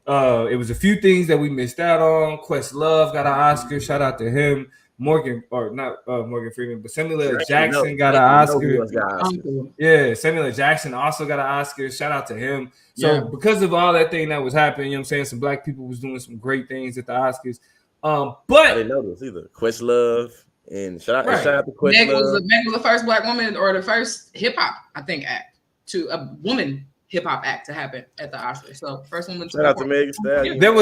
It was a few things that we missed out on. Questlove got an Oscar. Shout out to him. Morgan Freeman, but Samuel L. Jackson got an Oscar. Yeah, Samuel L. Jackson also got an Oscar. Shout out to him. So because of all that thing that was happening, you know what I'm saying, some Black people was doing some great things at the Oscars. But
I didn't know this either. Questlove. And shout out to Questlove.
Meg was the first Black woman or the first hip hop, I think, act to a woman hip hop act to happen at the Oscars. So first woman.
Shout out to Megan Stallion.
There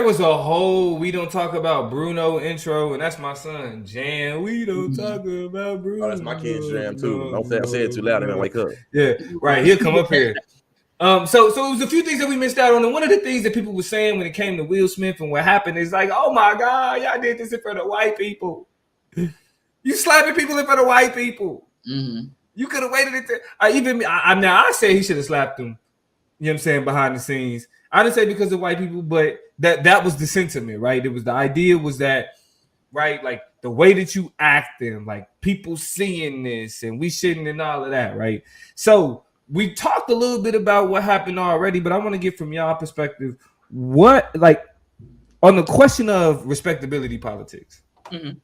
was a whole "We Don't Talk About Bruno" intro, and that's my son Jan. We don't talk about Bruno.
Oh, that's my kid's jam too. Don't say it too loud. They're gonna wake up.
Yeah, right. He'll come up here. So it was a few things that we missed out on, and one of the things that people were saying when it came to Will Smith and what happened is like, oh my God, y'all did this in front of white people. You slapping people in front of white people. Mm-hmm. You could have waited until I say he should have slapped them. You know what I'm saying, behind the scenes. I didn't say because of white people, but that was the sentiment, right? It was the idea was that right? Like the way that you acting, like people seeing this and we shouldn't and all of that, right? So we talked a little bit about what happened already, but I want to get from y'all perspective what, like, on the question of respectability politics.
Mm-hmm.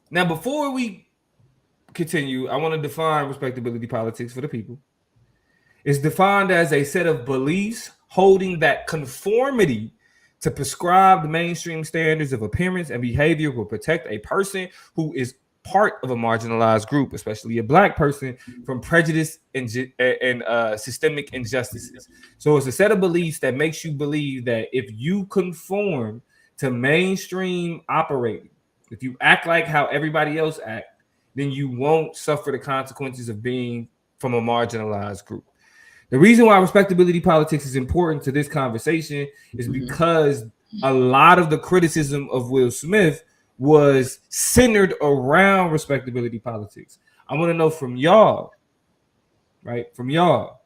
Now, before we continue, I want to define respectability politics for the people. It's defined as a set of beliefs holding that conformity to prescribed mainstream standards of appearance and behavior will protect a person who is part of a marginalized group, especially a Black person, from prejudice and systemic injustices. So it's a set of beliefs that makes you believe that if you conform to mainstream operating, if you act like how everybody else act, then you won't suffer the consequences of being from a marginalized group. The reason why respectability politics is important to this conversation is because a lot of the criticism of Will Smith was centered around respectability politics. I want to know from y'all, right? From y'all,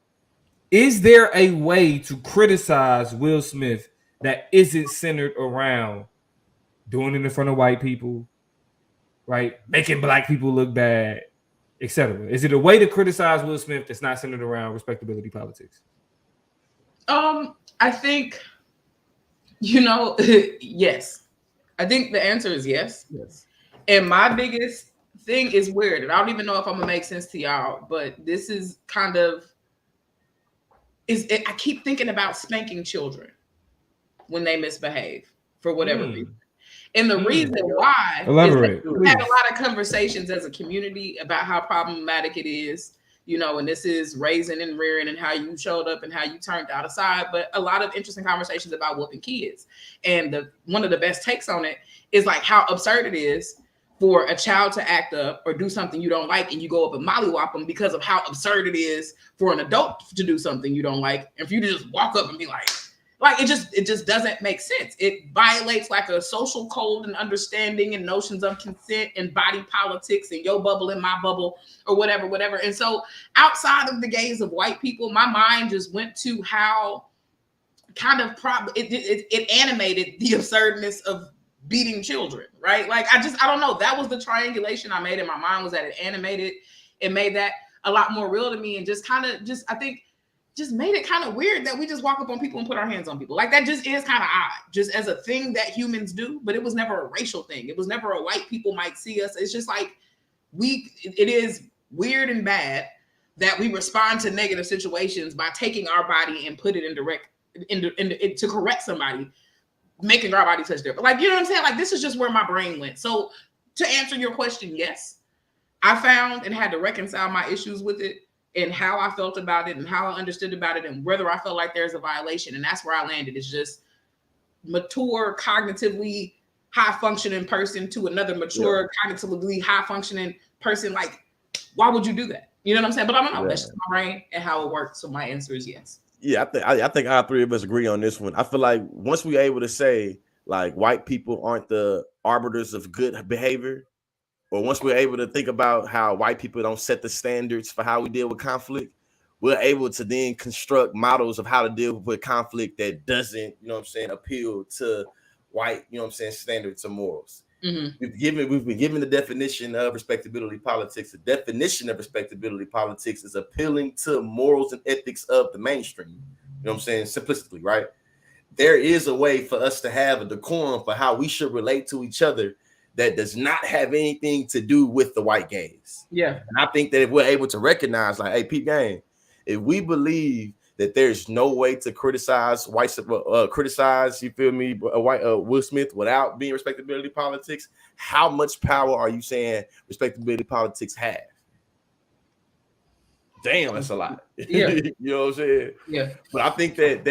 is there a way to criticize Will Smith that isn't centered around doing it in front of white people, right? Making Black people look bad, etc. Is it a way to criticize Will Smith that's not centered around respectability politics?
I think, yes. I think the answer is yes.
Yes.
And my biggest thing is weird, and I don't even know if I'm gonna make sense to y'all, but this is kind of I keep thinking about spanking children when they misbehave for whatever reason. And the reason why
Elaborate,
is we had a lot of conversations as a community about how problematic it is, and this is raising and rearing and how you showed up and how you turned out aside, but a lot of interesting conversations about whooping kids. And one of the best takes on it is like how absurd it is for a child to act up or do something you don't like and you go up and mollywop them because of how absurd it is for an adult to do something you don't like. And for you to just walk up and be like it just doesn't make sense. It violates like a social code and understanding and notions of consent and body politics and your bubble and my bubble or whatever. And so outside of the gaze of white people, my mind just went to how kind of it animated the absurdness of beating children, right? Like I don't know. That was the triangulation I made in my mind, was that it animated, it made that a lot more real to me, and I think just made it kind of weird that we just walk up on people and put our hands on people. Like that just is kind of odd, just as a thing that humans do, but it was never a racial thing. It was never a white people might see us. It's just like it is weird and bad that we respond to negative situations by taking our body and put it to correct somebody, making our body touch their, like, you know what I'm saying? Like this is just where my brain went. So to answer your question, yes, I found and had to reconcile my issues with it, and how I felt about it and how I understood about it and whether I felt like there's a violation. And that's where I landed. It's just mature, cognitively high-functioning person to another mature, cognitively high-functioning person. Like, why would you do that? You know what I'm saying? But I don't know. That's just my brain and how it works. So my answer is yes.
Yeah, I think all three of us agree on this one. I feel like once we're able to say, like, white people aren't the arbiters of good behavior, or once we're able to think about how white people don't set the standards for how we deal with conflict, we're able to then construct models of how to deal with conflict that doesn't, appeal to white, standards or morals.
Mm-hmm.
We've been given the definition of respectability politics. The definition of respectability politics is appealing to morals and ethics of the mainstream. Simplistically, right? There is a way for us to have a decorum for how we should relate to each other that does not have anything to do with the white gaze.
Yeah.
And I think that if we're able to recognize, like, hey, peep game, if we believe that there's no way to criticize you feel me, Will Smith without being respectability politics, how much power are you saying respectability politics have? Damn, that's a lot.
Yeah.
You know what I'm saying?
Yeah.
But I think that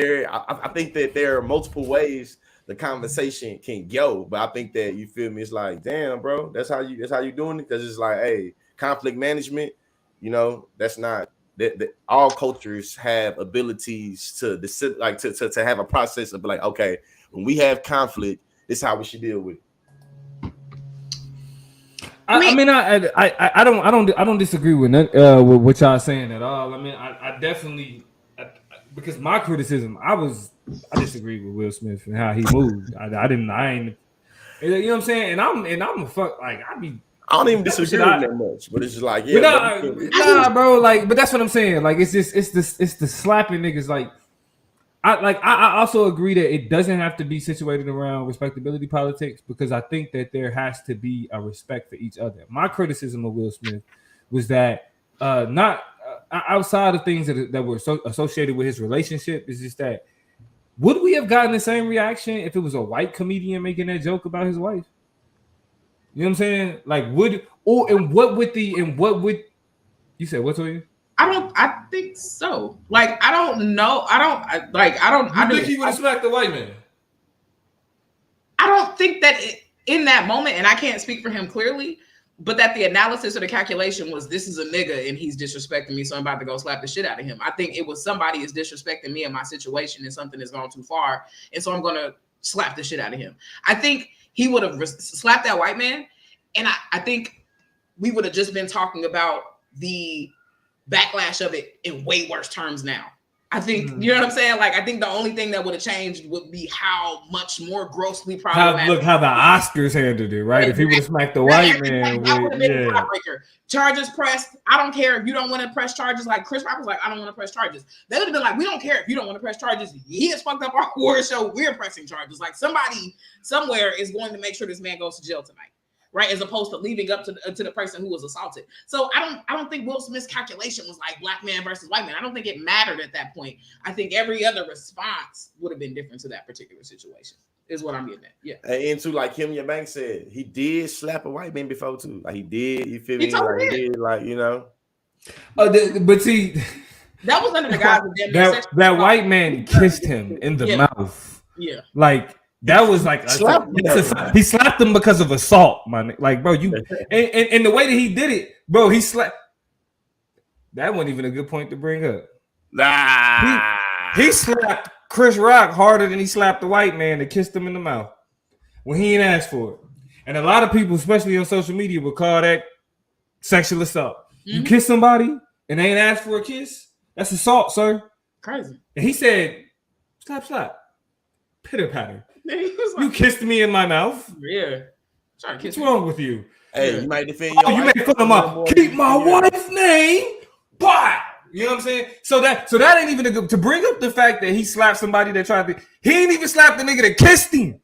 there are multiple ways the conversation can go, but I think that, you feel me, it's like, damn, bro, that's how you doing it, because it's like, hey, conflict management, that's not that all cultures have abilities to have a process of like, okay, when we have conflict, this is how we should deal with it.
I don't disagree with what y'all saying at all. I mean, I definitely, because my criticism, I disagree with Will Smith and how he moved. You know what I'm saying? And I'm a fuck like
I don't even disagree with that much, but it's just like, yeah,
nah, bro. Like, but that's what I'm saying. Like, it's the slapping niggas. Like, I also agree that it doesn't have to be situated around respectability politics because I think that there has to be a respect for each other. My criticism of Will Smith was that not outside of things that were associated with his relationship is just that would we have gotten the same reaction if it was a white comedian making that joke about his wife? You know what I'm saying? Like, what would you say? What's you?
I think so. Like, I don't know. I
think he would have smacked the white man?
I don't think that in that moment, and I can't speak for him clearly, but that the analysis or the calculation was this is a nigga and he's disrespecting me, so I'm about to go slap the shit out of him. I think it was somebody is disrespecting me in my situation and something has gone too far, and so I'm going to slap the shit out of him. I think he would have slapped that white man, and I think we would have just been talking about the backlash of it in way worse terms now. I think, you know what I'm saying? Like, I think the only thing that would have changed would be how much more grossly problematic.
How the Oscars handled it, right? If he would have smacked the white man,
that would have been a heartbreaker. Charges pressed. I don't care if you don't want to press charges. Like Chris Rock was like, I don't want to press charges. They would have been like, we don't care if you don't want to press charges. He has fucked up our award show. We're pressing charges. Like somebody somewhere is going to make sure this man goes to jail tonight. Right, as opposed to leaving up to the person who was assaulted. So I don't think Will Smith's calculation was like black man versus white man. I don't think it mattered at that point. I think every other response would have been different to that particular situation. Is what I'm getting at. Yeah.
And too, like Kim Bank said, he did slap a white man before too. Like he did. You feel
me?
Like he did. Like you know.
But see,
that was under the guise of
that white man kissed him in the mouth.
Yeah.
Like. That was like he slapped him because of assault, man. Like, bro, you and the way that he did it, bro, he slapped. That wasn't even a good point to bring up.
Nah,
he slapped Chris Rock harder than he slapped the white man that kissed him in the mouth when he ain't asked for it. And a lot of people, especially on social media, would call that sexual assault. Mm-hmm. You kiss somebody and they ain't asked for a kiss, that's assault, sir.
Crazy.
And he said, slap, pitter patter. You kissed me in my mouth.
Yeah.
What's wrong with you?
Hey, you might defend your
you made fun of my keep my wife's name. But you know what I'm saying? So that ain't even to bring up the fact that he slapped somebody that tried to. He ain't even slapped the nigga that kissed him.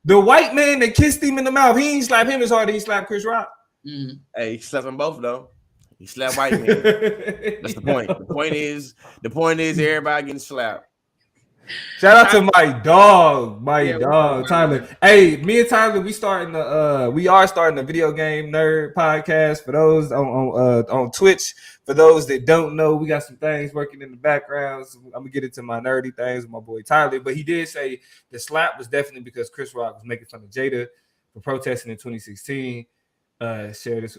The white man that kissed him in the mouth, he ain't slapped him as hard as he slapped Chris Rock.
Mm-hmm. Hey, he slapped them both though. He slapped white man. That's the point. The point is everybody getting slapped.
Shout out to my dog, Tyler. Hey, me and Tyler, we are starting the video game nerd podcast for those on Twitch. For those that don't know, we got some things working in the background. So I'm gonna get into my nerdy things with my boy Tyler. But he did say the slap was definitely because Chris Rock was making fun of Jada for protesting in 2016. Share this.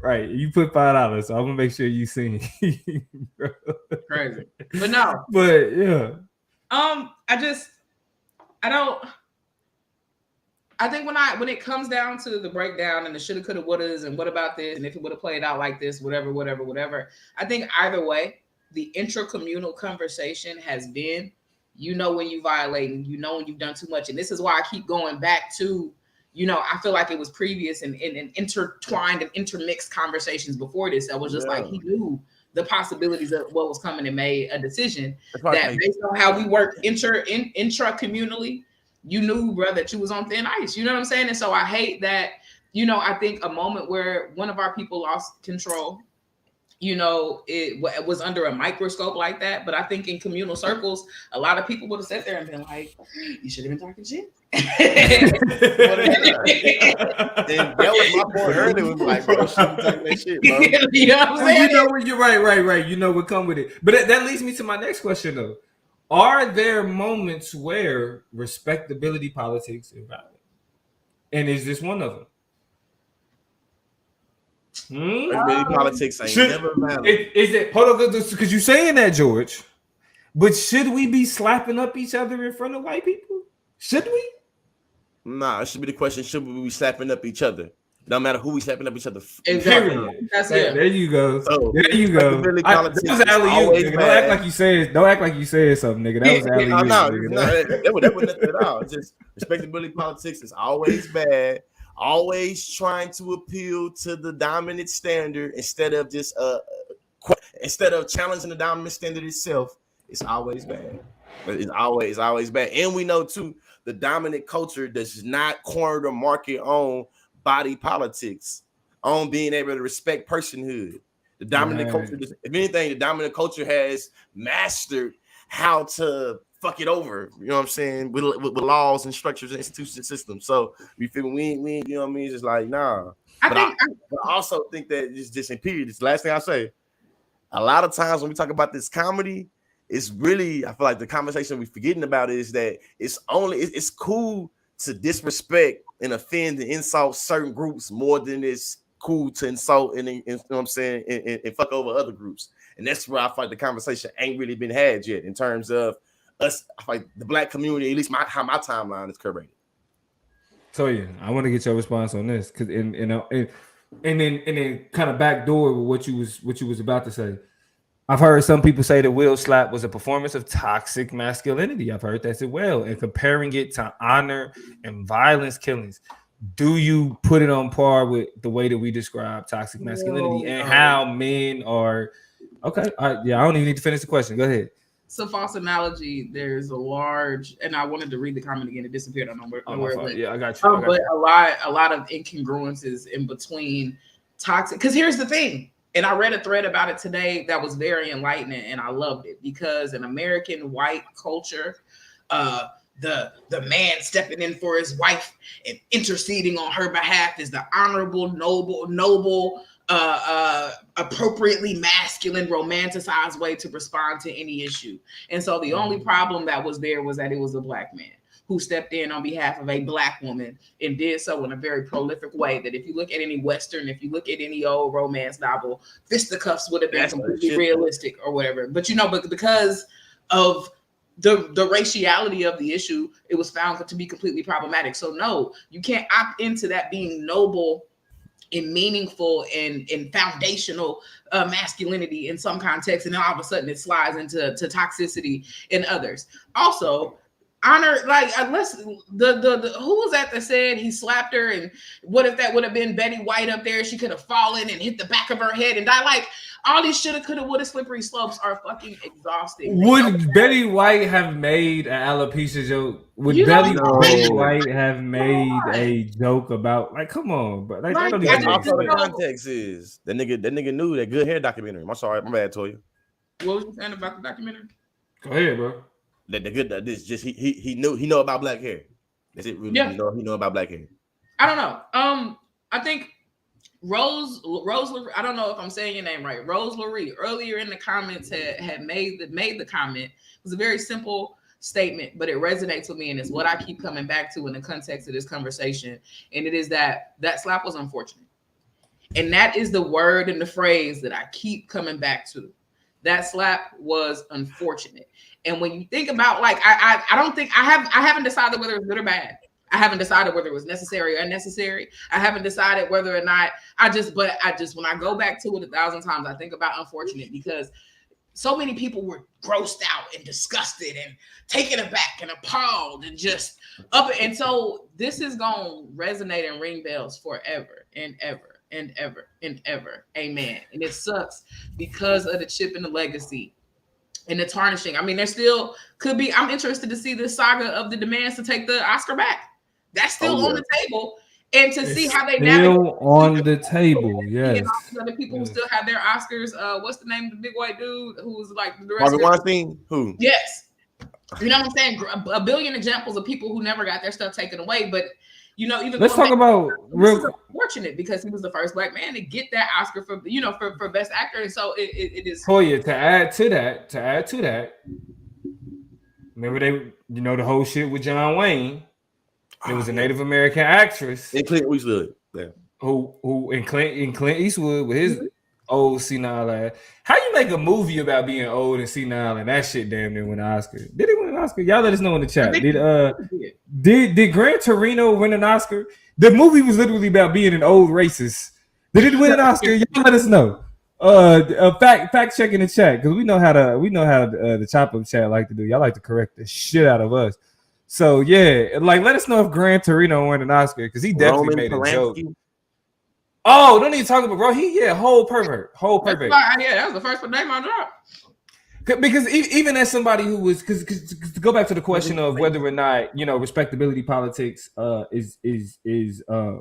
Right, you put $5, so I'm gonna make sure you sing.
Crazy, but no,
but yeah.
I think when it comes down to the breakdown and the shoulda, coulda, wouldas, and what about this, and if it would have played out like this, whatever. I think either way, the intracommunal conversation has been, when you violate, and when you've done too much, and this is why I keep going back to. I feel like it was previous and intertwined and intermixed conversations before this. That was just like he knew the possibilities of what was coming and made a decision that based on how we work intra-communally, you knew, bro, that you was on thin ice. You know what I'm saying? And so I hate that, I think a moment where one of our people lost control, it was under a microscope like that. But I think in communal circles, a lot of people would have sat there and been like, you should have been talking shit. And
that was my point earlier. Was like, bro, she was talking that shit, bro.
You know what I'm saying?
When you're right. What come with it. But that leads me to my next question, though. Are there moments where respectability politics is valid? And is this one of them?
Politics ain't never valid.
Is it? Hold on, because you're saying that, George. But should we be slapping up each other in front of white people? Should we?
Nah, it should be the question: should we be slapping up each other? No matter who we stepping up each other.
Exactly. That's it.
There you go.
So,
there you go. That was alley-oop, nigga. Don't act like you said something, nigga. That was alley-oop.
That was nothing at all. It's just respectability politics is always bad. Always trying to appeal to the dominant standard instead of challenging the dominant standard itself. It's always bad. It's always bad. And we know too, the dominant culture does not corner the market on body politics, on being able to respect personhood. The dominant culture, if anything, the dominant culture has mastered how to fuck it over, you know what I'm saying, with laws and structures and institutions and systems. So we feel we you know what I mean? It's just like, nah. I also think that it's just in period. This last thing I say, a lot of times when we talk about this comedy, it's really, I feel like the conversation we're forgetting about is that it's cool to disrespect and offend and insult certain groups more than it's cool to insult and you know what I'm saying, and fuck over other groups. And that's where I feel like the conversation ain't really been had yet in terms of us, like the black community, at least how my timeline is curated.
So yeah, I want to get your response on this because and then kind of backdoor with what you was about to say. I've heard some people say that Will slap was a performance of toxic masculinity. I've heard that as well, and comparing it to honor and violence killings. Do you put it on par with the way that we describe toxic masculinity and how men are? Okay, I don't even need to finish the question. Go ahead.
So false analogy. There's a large, and I wanted to read the comment again. It disappeared. I don't know where it went.
Yeah, I got you.
But a lot of incongruences in between toxic. Because here's the thing, and I read a thread about it today that was very enlightening, and I loved it because in American white culture, the man stepping in for his wife and interceding on her behalf is the honorable, noble. Appropriately masculine, romanticized way to respond to any issue. And so the only problem that was there was that it was a black man who stepped in on behalf of a black woman and did so in a very prolific way that if you look at any Western, if you look at any old romance novel, fisticuffs would have been completely realistic or whatever. But but because of the raciality of the issue, it was found to be completely problematic. So no, you can't opt into that being noble and meaningful and foundational masculinity in some context, and then all of a sudden it slides into toxicity in others. Also, honor, like unless the who was that said he slapped her, and what if that would have been Betty White up there? She could have fallen and hit the back of her head and died. Like all these shoulda, coulda, woulda, slippery slopes are fucking exhausting.
Would Betty White have made an alopecia joke? Would Betty White have made a joke about, like, come on, but like,
also the context is that nigga knew that Good Hair documentary. I'm sorry, my bad, Toya.
What was you saying about the documentary?
Go ahead, bro.
He know about black hair. That's it. Really, he know about black hair.
I don't know. I think Rose, I don't know if I'm saying your name right. Rose Lurie earlier in the comments had made the comment. It was a very simple statement, but it resonates with me, and it's what I keep coming back to in the context of this conversation. And it is that slap was unfortunate, and that is the word and the phrase that I keep coming back to. That slap was unfortunate. And when you think about, like, I don't think I haven't decided whether it's good or bad. I haven't decided whether it was necessary or unnecessary. I haven't decided whether or not when I go back to it 1,000 times, I think about unfortunate because so many people were grossed out and disgusted and taken aback and appalled and just up. And so this is going to resonate and ring bells forever and ever and ever and ever. Amen. And it sucks because of the chip and the legacy and the tarnishing. I mean, there still could be, I'm interested to see this saga of the demands to take the Oscar back. That's still on the table. And to see how they navigate
on the table, yes.
And all these other people who still have their Oscars. What's the name of the big white dude who was like the
Harvey Weinstein? Who?
Yes. You know what I'm saying? A billion examples of people who never got their stuff taken away. But even
let's talk about real
fortunate because he was the first black man to get that Oscar for best actor. And so it is.
Toya, to add to that, remember the whole shit with John Wayne. There was a Native American actress
in Clint Eastwood,
who in Clint Eastwood with his old senile ass. How you make a movie about being old and senile and that shit damn near win an Oscar? Did he win an Oscar? Y'all let us know in the chat. Did Gran Torino win an Oscar? The movie was literally about being an old racist. Did it win an Oscar? Y'all let us know. Fact check in the chat because we know how the chop up chat like to do. Y'all like to correct the shit out of us. So yeah, like let us know if Gran Torino won an Oscar because he definitely made a joke. Oh, don't even talk about bro. Whole pervert.
That was the first name I dropped.
Because even as somebody who was, because to go back to the question of whether or not respectability politics is a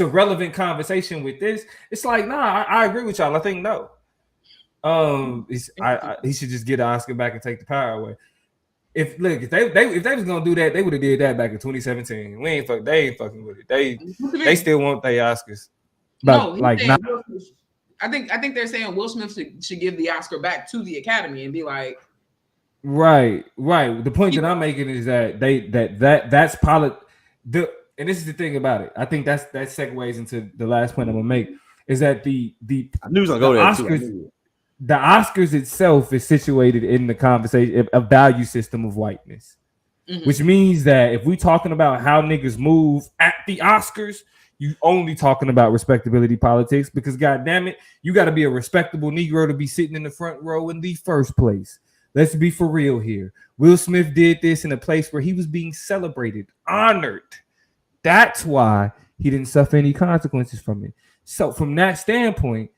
relevant conversation with this, it's like I agree with y'all. I think no. He should just get an Oscar back and take the power away. If they was gonna do that, they would have did that back in 2017. They ain't fucking with it. They still want their Oscars. But
I think they're saying Will Smith should give the Oscar back to the Academy and be like,
right. The point that I'm making is that that's and this is the thing about it. I think that segues into the last point I'm gonna make is that the Oscars itself is situated in the conversation, a value system of whiteness, which means that if we're talking about how niggas move at the Oscars, you only talking about respectability politics because goddamn it, you got to be a respectable Negro to be sitting in the front row in the first place. Let's be for real here. Will Smith did this in a place where he was being celebrated, honored. That's why he didn't suffer any consequences from it. So from that standpoint,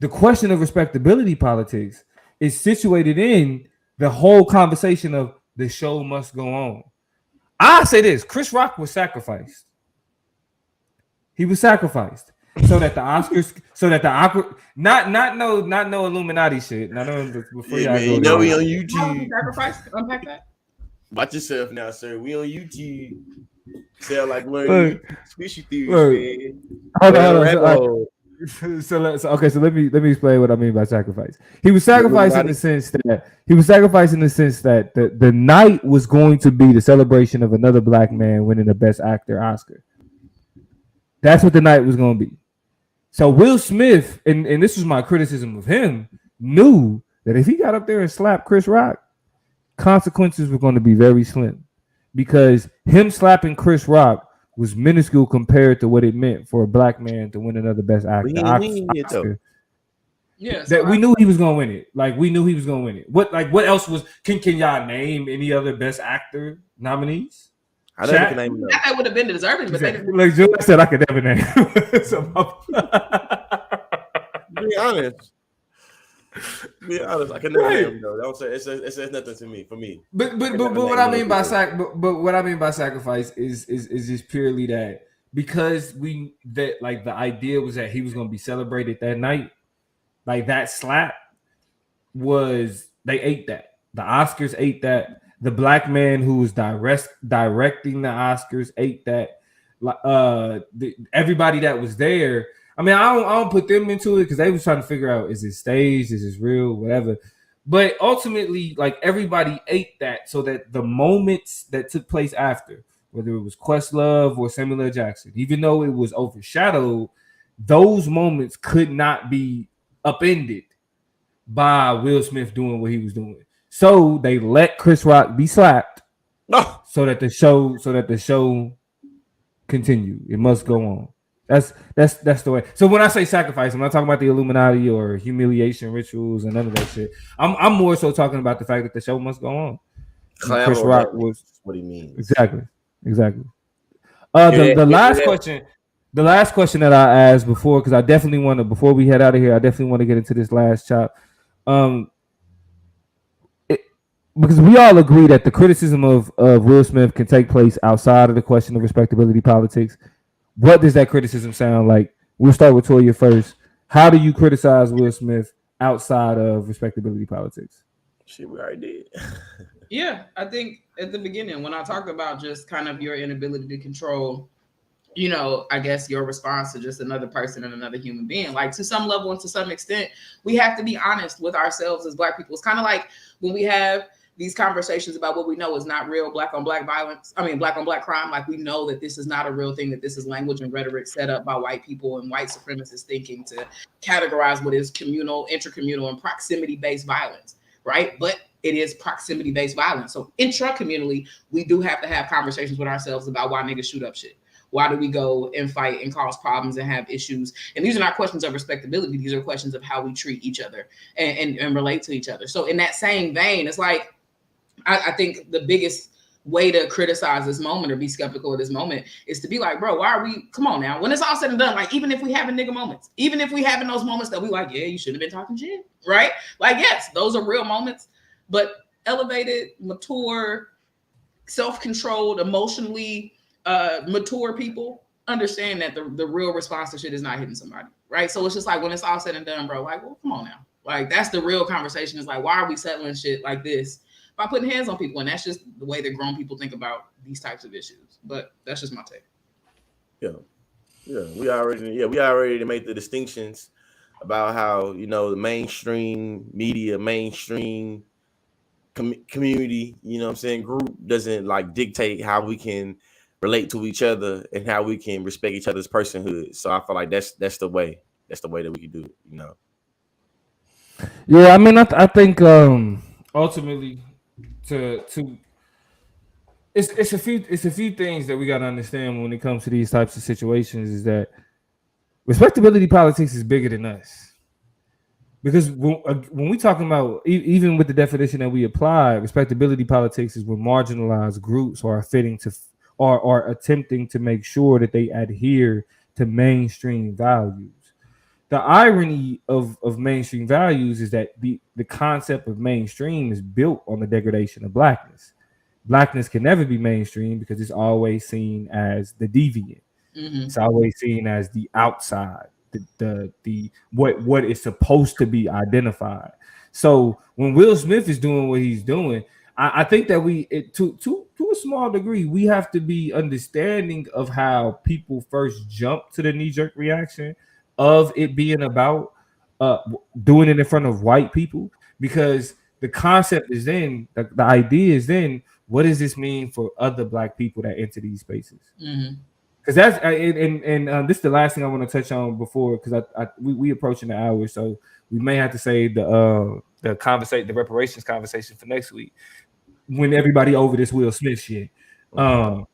the question of respectability politics is situated in the whole conversation of the show must go on. I say this: Chris Rock was sacrificed. He was sacrificed so that the Oscars, not no Illuminati shit. Not before y'all go.
We on YouTube.
Sacrifice. Unpack that.
Watch yourself now, sir. We on YouTube. Sound like one of squishy theories,
man. Hold on. So let me explain what I mean by sacrifice. He was sacrificed in the sense that the night was going to be the celebration of another black man winning the Best Actor Oscar. That's what the night was going to be. So Will Smith, and this was my criticism of him, knew that if he got up there and slapped Chris Rock, consequences were going to be very slim. Because him slapping Chris Rock was minuscule compared to what it meant for a black man to win another Best Actor Oscar.
Yeah,
that we knew he was going to win it. Like we knew he was going to win it. What else was? Can y'all name any other Best Actor nominees?
I don't can name them.
That would have been deserving, but
exactly. Like Joe said, I could never name.
Be honest, I can never name them though. Don't say it says nothing to me. For me,
but what I mean by what I mean by sacrifice is just purely that because the idea was that he was going to be celebrated that night, like that slap was they ate that. The Oscars ate that. The black man who was directing the Oscars ate that. Everybody that was there. I mean, I don't put them into it because they was trying to figure out, is it staged? Is this real? Whatever. But ultimately, like everybody ate that so that the moments that took place after, whether it was Questlove or Samuel L. Jackson, even though it was overshadowed, those moments could not be upended by Will Smith doing what he was doing. So they let Chris Rock be slapped so that the show continue. It must go on. That's the way. So when I say sacrifice, I'm not talking about the Illuminati or humiliation rituals and none of that shit. I'm more so talking about the fact that the show must go on. Chris Rock was
what he means.
Exactly. The last question that I asked before, because I definitely want to, before we head out of here, I definitely want to get into this last chop. Because we all agree that the criticism of Will Smith can take place outside of the question of respectability politics. What does that criticism sound like? We'll start with Toya first. How do you criticize Will Smith outside of respectability politics?
Shit, we already did.
Yeah, I think at the beginning when I talked about just kind of your inability to control, I guess your response to just another person and another human being, like to some level and to some extent, we have to be honest with ourselves as Black people. It's kind of like when we have these conversations about what we know is not real Black on Black violence. I mean, Black on Black crime. Like we know that this is not a real thing, that this is language and rhetoric set up by white people and white supremacist thinking to categorize what is communal, intercommunal, and proximity-based violence, right? But it is proximity-based violence. So intra-communally, we do have to have conversations with ourselves about why niggas shoot up shit. Why do we go and fight and cause problems and have issues? And these are not questions of respectability. These are questions of how we treat each other and relate to each other. So in that same vein, it's like, I think the biggest way to criticize this moment or be skeptical of this moment is to be like, bro, why are we, come on now, when it's all said and done, like, even if we having nigga moments, even if we having those moments that we like, yeah, you shouldn't have been talking shit, right? Like, yes, those are real moments, but elevated, mature, self-controlled, emotionally mature people understand that the real response to shit is not hitting somebody, right? So it's just like, when it's all said and done, bro, like, well, come on now, like, that's the real conversation, is like, why are we settling shit like this by putting hands on people? And that's just the way that grown people think about these types of issues. But that's just my take.
Yeah, we already made the distinctions about how, you know, the mainstream media, mainstream community, you know what I'm saying, group doesn't like dictate how we can relate to each other and how we can respect each other's personhood. So I feel like that's the way that we can do it, you know.
Yeah, I mean, I think ultimately to it's a few things that we got to understand when it comes to these types of situations, is that respectability politics is bigger than us. Because when we talking about, even with the definition that we apply, respectability politics is when marginalized groups are fitting to or attempting to make sure that they adhere to mainstream values. The irony of mainstream values is that the concept of mainstream is built on the degradation of blackness. Blackness can never be mainstream because it's always seen as the deviant. Mm-hmm. It's always seen as the outside, the what is supposed to be identified. So when Will Smith is doing what he's doing, I think that to a small degree, we have to be understanding of how people first jump to the knee-jerk reaction of it being about doing it in front of white people, because the concept is then, the idea is then, what does this mean for other black people that enter these spaces? Because that's and this is the last thing I want to touch on before, because we approaching the hour, so we may have to say the reparations conversation for next week when everybody over this Will Smith shit. But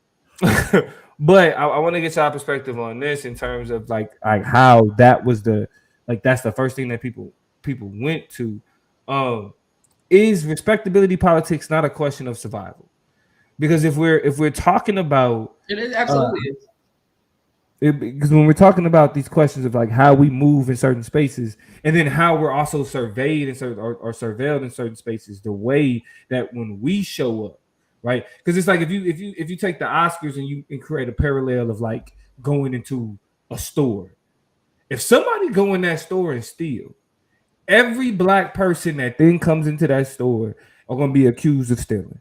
I want to get y'all perspective on this in terms of like how that was that's the first thing that people went to. Is respectability politics not a question of survival? Because if we're talking about,
it is absolutely
because when we're talking about these questions of like how we move in certain spaces, and then how we're also surveyed in certain or surveilled in certain spaces, the way that when we show up, right? Because it's like if you take the Oscars and you create a parallel of like going into a store, if somebody go in that store and steal, every black person that then comes into that store are going to be accused of stealing,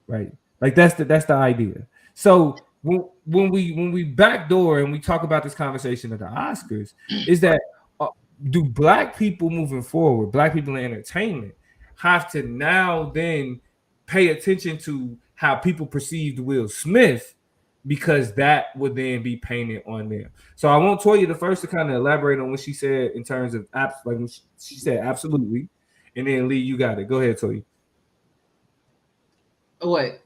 right? Like that's the idea. So when we backdoor and we talk about this conversation of the Oscars, is that do black people moving forward, black people in entertainment, have to now then pay attention to how people perceived Will Smith, because that would then be painted on them. So I want Toya the first to kind of elaborate on what she said in terms of like she said absolutely, and then Lee, you got it. Go ahead, Toya.
What?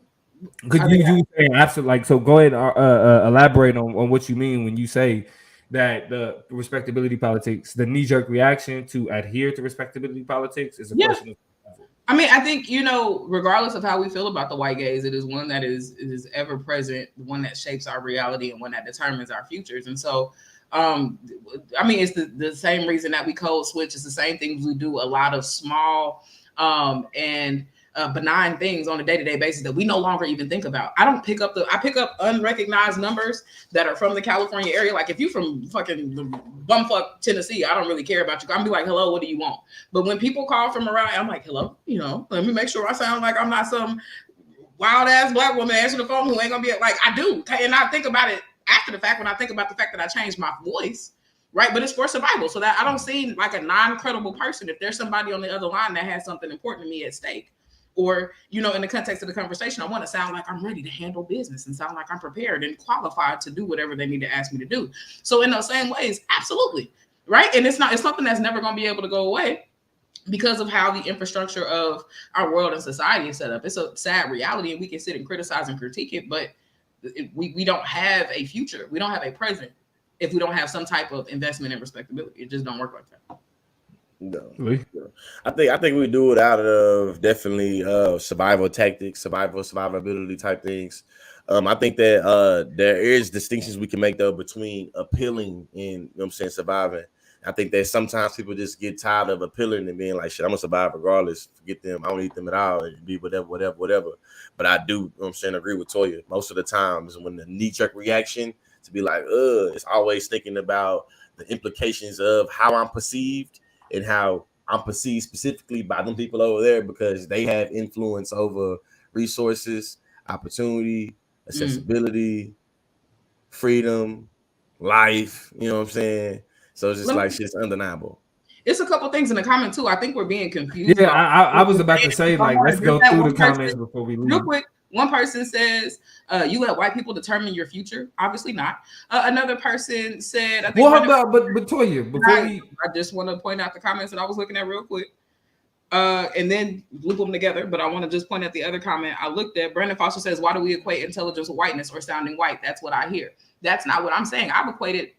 Could you say absolutely? Like, so go ahead and elaborate on what you mean when you say that the respectability politics, the knee-jerk reaction to adhere to respectability politics, is a question of.
I mean, I think, regardless of how we feel about the white gaze, it is one that is ever present, one that shapes our reality and one that determines our futures. And so, I mean, it's the same reason that we code switch. It's the same things we do a lot of small and benign things on a day-to-day basis that we no longer even think about. I pick up unrecognized numbers that are from the California area. Like if you from fucking bumfuck Tennessee, I don't really care about you. I'm gonna be like, hello, what do you want? But when people call from around, I'm like, hello, let me make sure I sound like I'm not some wild ass black woman answering the phone who ain't gonna be like, I do. And I think about it after the fact, when I think about the fact that I changed my voice, right? But it's for survival, so that I don't seem like a non-credible person if there's somebody on the other line that has something important to me at stake. Or, in the context of the conversation, I want to sound like I'm ready to handle business and sound like I'm prepared and qualified to do whatever they need to ask me to do. So in those same ways, absolutely, right? And it's something that's never going to be able to go away because of how the infrastructure of our world and society is set up. It's a sad reality, and we can sit and criticize and critique it, but we don't have a future. We don't have a present if we don't have some type of investment in respectability. It just don't work like that.
No. I think we do it out of definitely survival tactics, survivability type things. I think that there is distinctions we can make though between appealing and, you know what I'm saying, surviving. I think that sometimes people just get tired of appealing and being like, shit, I'm gonna survive regardless. Forget them, I don't need them at all. It be whatever. But I do, you know what I'm saying, agree with Toya. Most of the times when the knee-jerk reaction to be like, it's always thinking about the implications of how I'm perceived and how I'm perceived specifically by them people over there because they have influence over resources, opportunity, accessibility, freedom, life, you know what I'm saying? So it's just like shit's undeniable.
It's a couple things in the comment too. I think we're being confused.
Yeah, I was about to say, like, let's go through the comments before we leave.
Real quick, one person says, you let white people determine your future. Obviously not. Another person said, I think
well, but Toya, before
I just want to point out the comments that I was looking at real quick. And then loop them together. But I want to just point out the other comment I looked at. Brandon Foster says, why do we equate intelligence with whiteness or sounding white? That's what I hear. That's not what I'm saying. I've equated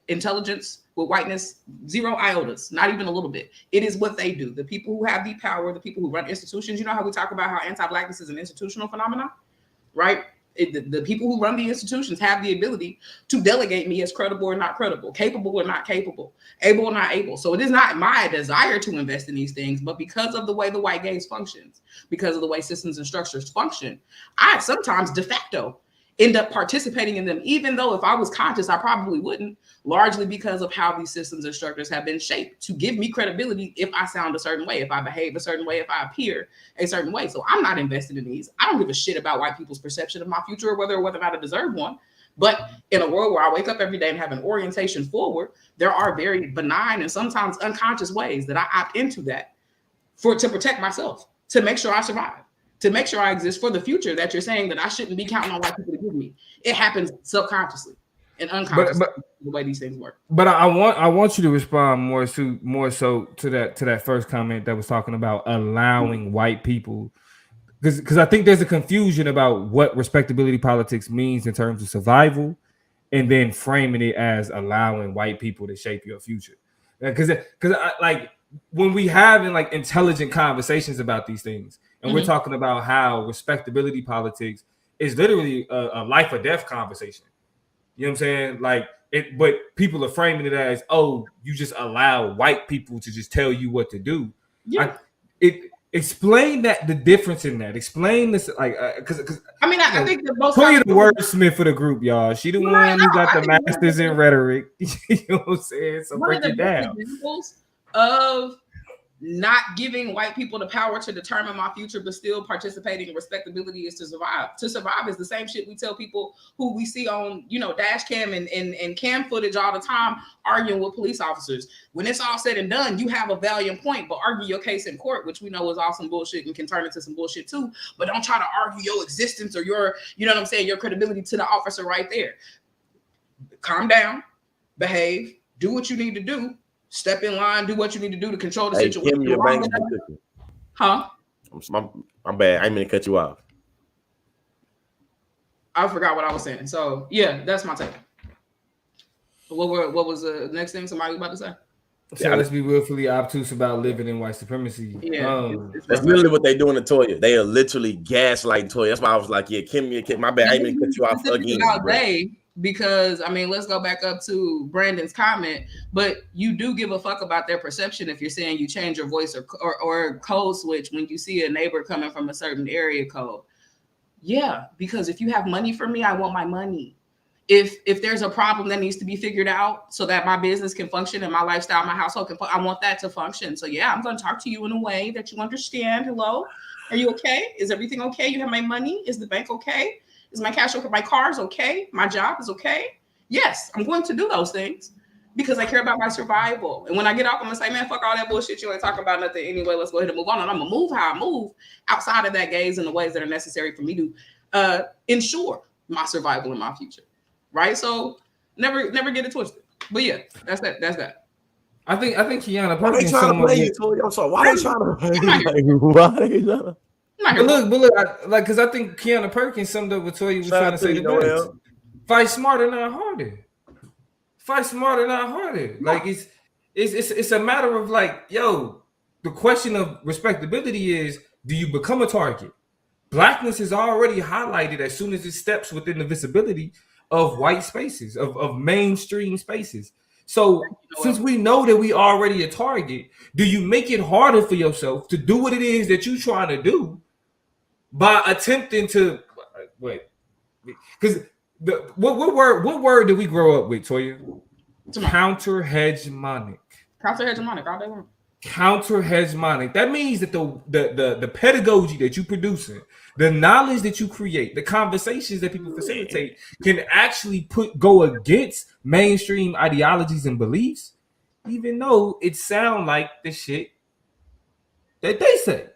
intelligence with whiteness, 0 iotas, not even a little bit. It is what they do. The people who have the power, the people who run institutions, you know how we talk about how anti-blackness is an institutional phenomenon, right? The people who run the institutions have the ability to delegate me as credible or not credible, capable or not capable, able or not able. So it is not my desire to invest in these things, but because of the way the white gaze functions, because of the way systems and structures function, I sometimes de facto end up participating in them, even though if I was conscious, I probably wouldn't, largely because of how these systems and structures have been shaped to give me credibility if I sound a certain way, if I behave a certain way, if I appear a certain way. So I'm not invested in these. I don't give a shit about white people's perception of my future or whether or not I deserve one. But in a world where I wake up every day and have an orientation forward, there are very benign and sometimes unconscious ways that I opt into that to protect myself, to make sure I survive, to make sure I exist for the future that you're saying that I shouldn't be counting on white people to give me. It happens subconsciously and unconsciously, the way these things work.
But I want you to respond more so to that first comment that was talking about allowing white people, because I think there's a confusion about what respectability politics means in terms of survival, and then framing it as allowing white people to shape your future. Because like when we having like intelligent conversations about these things. And we're talking about how respectability politics is literally a life or death conversation. You know what I'm saying? Like it, but people are framing it as, oh, you just allow white people to just tell you what to do.
Yeah.
Explain that, the difference in that. Explain this, like, because
I mean, I think that both
Toya the wordsmith for the group, y'all. She the one who got the masters in rhetoric. You know what I'm saying? So break it down.
Examples of not giving white people the power to determine my future, but still participating in respectability is to survive. To survive is the same shit we tell people who we see on, dash cam and cam footage all the time, arguing with police officers. When it's all said and done, you have a valiant point, but argue your case in court, which we know is all some bullshit and can turn into some bullshit too. But don't try to argue your existence or your, your credibility to the officer right there. Calm down, behave, do what you need to do. Step in line, do what you need to do to control the situation. Huh?
I'm bad. I didn't mean to cut you off.
I forgot what I was saying. So yeah, that's my take. What was the next thing somebody was about to say?
So let's be willfully obtuse about living in white supremacy.
Yeah,
that's literally what they doing to Toya. They are literally gaslighting Toya. That's why I was like, yeah, Kim, my bad. I didn't mean to cut you off again.
Because I mean, let's go back up to Brandon's comment, but you do give a fuck about their perception if you're saying you change your voice or code switch when you see a neighbor coming from a certain area code. Yeah, because if you have money for me, I want my money. If there's a problem that needs to be figured out so that my business can function and my lifestyle, my household can I want that to function. So yeah, I'm going to talk to you in a way that you understand. Hello, are you okay? Is everything okay? You have my money? Is the bank okay? Is my cash okay? My car's okay? My job is okay? Yes, I'm going to do those things because I care about my survival. And when I get off, I'm going to say, man, fuck all that bullshit. You ain't talking about nothing anyway. Let's go ahead and move on. And I'm going to move how I move outside of that gaze in the ways that are necessary for me to ensure my survival in my future. Right? So never get it twisted. But yeah, that's that.
I think Kiana,
why they trying to play you, Toya? I'm sorry. Why they trying to play you? Why they trying to...
But look, because I think Kiana Perkins summed up what Toya was trying to say the best. Fight smarter, not harder. Fight smarter, not harder. Like it's a matter of like, yo, the question of respectability is, do you become a target? Blackness is already highlighted as soon as it steps within the visibility of white spaces, of mainstream spaces. So since we know that we already a target, do you make it harder for yourself to do what it is that you're trying to do by attempting to wait? Because what word did we grow up with, Toya? Counter hegemonic.
Counter hegemonic all day long.
Counter hegemonic. That means that the pedagogy that you producing, the knowledge that you create, the conversations that people facilitate can actually go against mainstream ideologies and beliefs, even though it sound like the shit that they say.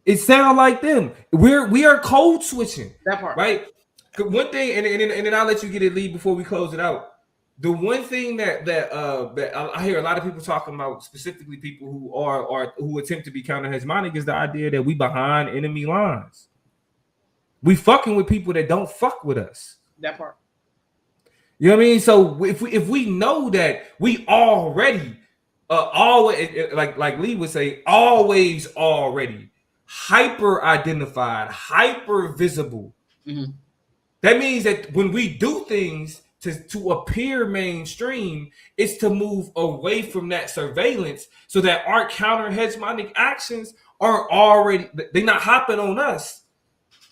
It sound like them. We are code switching.
That part,
right? One thing, and then I'll let you get it, lead before we close it out. The one thing that I hear a lot of people talking about, specifically people who attempt to be counter hegemonic, is the idea that we behind enemy lines. We fucking with people that don't fuck with us.
That part.
You know what I mean? So if we know that we already always, like Lee would say, always already hyper identified, hyper visible.
Mm-hmm.
That means that when we do things to appear mainstream, it's to move away from that surveillance so that our counter hegemonic actions are already, they're not hopping on us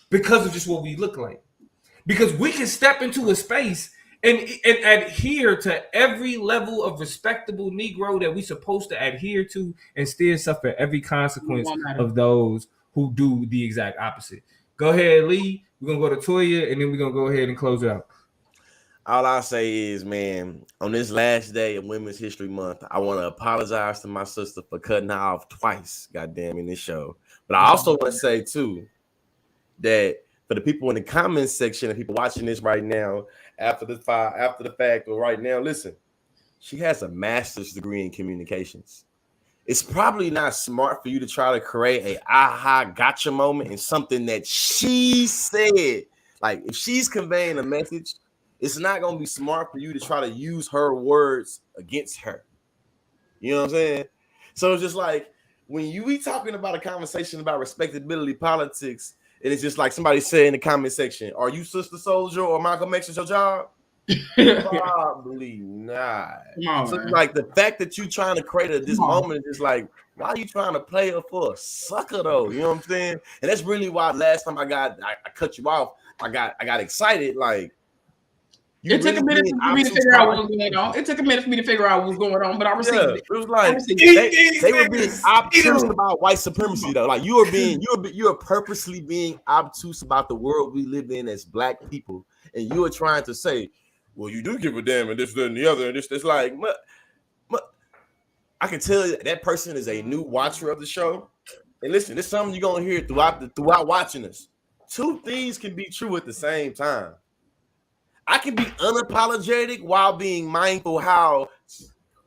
because of just what we look like. Because we can step into a space and adhere to every level of respectable Negro that we're supposed to adhere to and still suffer every consequence of those who do the exact opposite. Go ahead, Lee. We're going to go to Toya, and then we're going to go ahead and close it out.
All I say is, man, on this last day of Women's History Month, I want to apologize to my sister for cutting her off twice, goddamn, in this show. But I also want to say, too, that for the people in the comments section and people watching this right now, after the fact, or right now, listen, she has a master's degree in communications. It's probably not smart for you to try to create a aha gotcha moment in something that she said. Like, if she's conveying a message, it's not going to be smart for you to try to use her words against her. You know what I'm saying? So it's just like, when we talking about a conversation about respectability politics, and it's just like somebody said in the comment section, are you Sister Soldier or Malcolm X is your job? Probably not. So like the fact that you trying to create this moment is like, why are you trying to play her for a sucker though? You know what I'm saying? And that's really why last time I cut you off, I got excited. Like,
it took a minute for me to figure out what was going on. It took a minute for me to figure out what was going on, but I received it.
It was like they were being obtuse about white supremacy though. Like you are purposely being obtuse about the world we live in as Black people, and you are trying to say, well, you do give a damn, and this, that, and the other, and this. It's like, I can tell you that person is a new watcher of the show. And listen, this is something you're gonna hear throughout watching this. Two things can be true at the same time. I can be unapologetic while being mindful how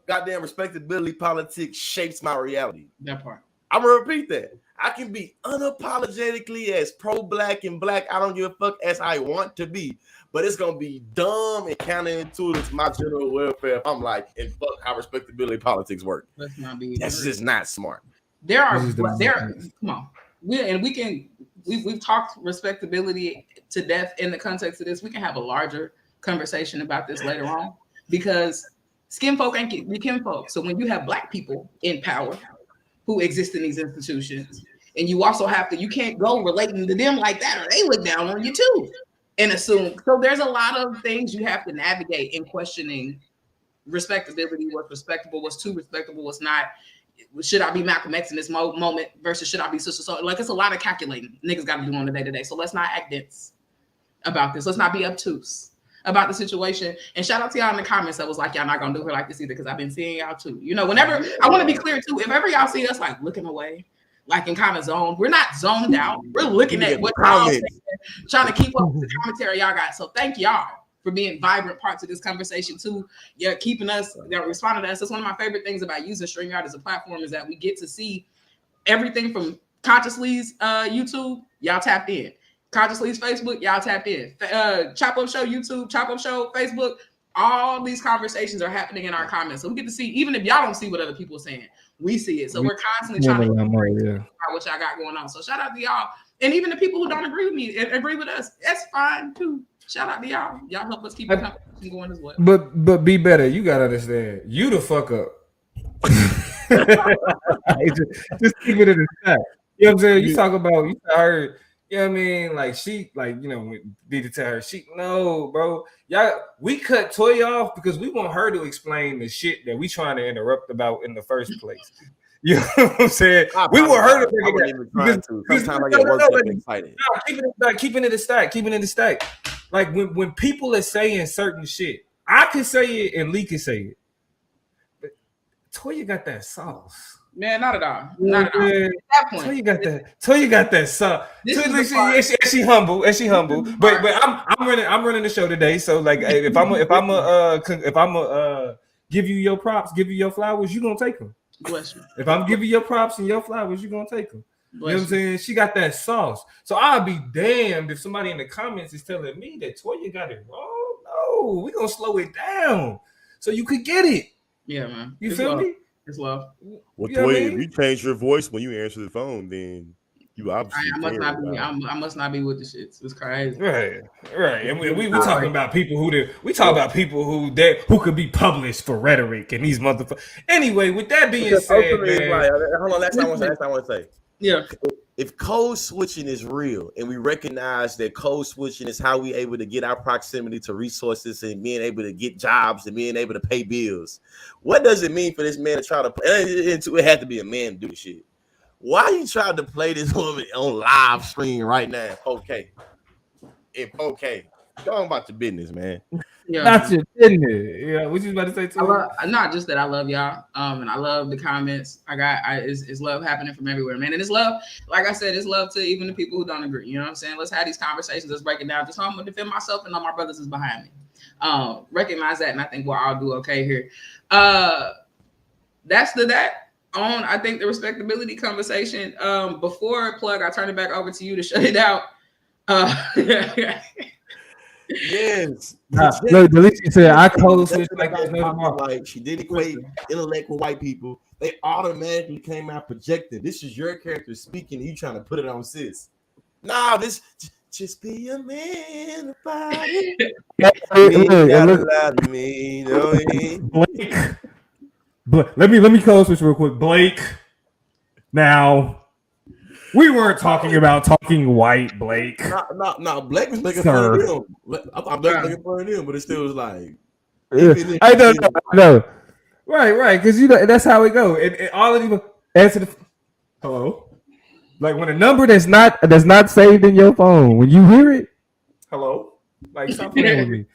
goddamn respectability politics shapes my reality.
That part.
I'm gonna repeat that. I can be unapologetically as pro-Black and Black, I don't give a fuck, as I want to be. But it's gonna be dumb and counterintuitive to my general welfare if I'm like, and fuck how respectability politics work.
Let's not be.
That's just not smart.
Come on. We've talked respectability to death in the context of this. We can have a larger conversation about this later on, because skin folk ain't the kin folk. So when you have Black people in power who exist in these institutions, and you also you can't go relating to them like that, or they look down on you too and assume. So there's a lot of things you have to navigate in questioning respectability, what's respectable, what's too respectable, what's not. Should I be Malcolm X in this moment versus should I be Sister Soul? Like, it's a lot of calculating niggas got to do on the day-to-day. So let's not act dense about this. Let's not be obtuse about the situation. And shout out to y'all in the comments that was like, y'all not gonna do her like this either, because I've been seeing y'all too. You know, whenever I want to be clear too, if ever y'all see us like looking away, like in kind of zone, we're not zoned out. We're looking at what y'all saying, trying to keep up with the commentary y'all got. So thank y'all for being vibrant parts of this conversation too. Yeah, keeping us, responding to us. That's one of my favorite things about using StreamYard as a platform, is that we get to see everything from Consciously's YouTube, y'all tapped in. Consciously's Facebook, y'all tapped in. Chop Up Show YouTube, Chop Up Show Facebook. All these conversations are happening in our comments, so we get to see. Even if y'all don't see what other people are saying, we see it. So we're constantly trying to figure out what y'all got going on. So shout out to y'all, and even the people who don't agree with me and agree with us, that's fine too. Shout out to y'all. Y'all help us keep the conversation going as well.
But be better. You gotta understand. You the fuck up. just keep it in the stack. You know what I'm saying? You talk about you heard. You know what I mean? Like she, like, you know, need to tell her no, bro. Y'all, we cut Toy off because we want her to explain the shit that we trying to interrupt about in the first place. You know what I'm saying? We want her to bring it up.
Sometimes I get worked up and excited.
No, keeping it in the stack. Like when people are saying certain shit, I can say it and Lee can say it. But Toya got that sauce.
Man, not at all. Not at all. At that point,
Toya got that sauce. She humble. But I'm running the show today. So like, if I'm give you your props, give you your flowers, you gonna take them.
Bless you.
If I'm giving your props and your flowers, you gonna take them. You know what I'm saying? She got that sauce. So I'll be damned if somebody in the comments is telling me that Toya got it wrong. No, we gonna slow it down so you could get it.
Yeah, man.
You feel me?
It's love.
Well, Toya, if you change your voice when you answer the phone, then you obviously
I must not be with the shits. It's crazy.
Right. And we talking about people who could be published for rhetoric and these motherfuckers. Anyway, with that being said, man,
hold on. Last time I want to say.
Yeah.
If code switching is real and we recognize that code switching is how we able to get our proximity to resources and being able to get jobs and being able to pay bills, what does it mean for this man to try to it had to be a man to do this shit? Why you trying to play this woman on live stream right now? Okay. Go on about your business, man.
Yeah. Not your business. Yeah, what you about to say too?
Not just that I love y'all, and I love the comments. It's love happening from everywhere, man. And it's love, like I said, it's love to even the people who don't agree. You know what I'm saying? Let's have these conversations. Let's break it down. Just so I'm gonna defend myself, and all my brothers is behind me. Recognize that, and I think we'll all do okay here. That's that. On, I think the respectability conversation. Before Plug, I turn it back over to you to shut it out.
Yes.
Look, Delicia said I code switch like
she did equate intellect with white people. They automatically came out projecting. This is your character speaking. You trying to put it on sis? Nah, this just be a man about it.
Blake. Let me code switch real quick. Blake. Now, we weren't talking about talking white, Blake.
No, Blake was making fun of him. I thought Blake was making fun of him, but it still was like,
I know. Right, because you know that's how it goes. And all of you answer the hello. Like when a number that's not saved in your phone, when you hear it, hello. Like stop playing with me.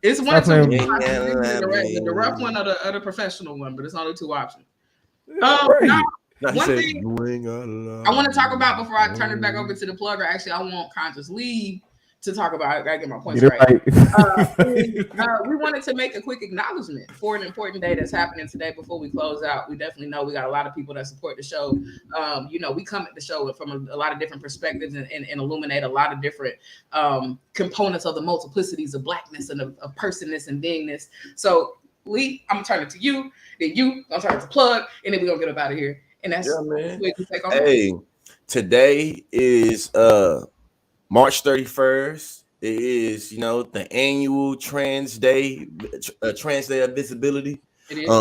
It's one the rough one or the professional one, but it's only two options. One thing I want to talk about before I turn it back over to the plugger. Actually, I want Conscious Lee to talk about. I gotta get my points right. We wanted to make a quick acknowledgement for an important day that's happening today. Before we close out, we definitely know we got a lot of people that support the show. We come at the show from a lot of different perspectives and illuminate a lot of different components of the multiplicities of blackness and of personness and beingness. So, Lee, I'm gonna turn it to you. Then you gonna turn it to Plug, and then we're gonna get up out of here. And that's
today is March 31st. It is the annual Trans Day of Visibility.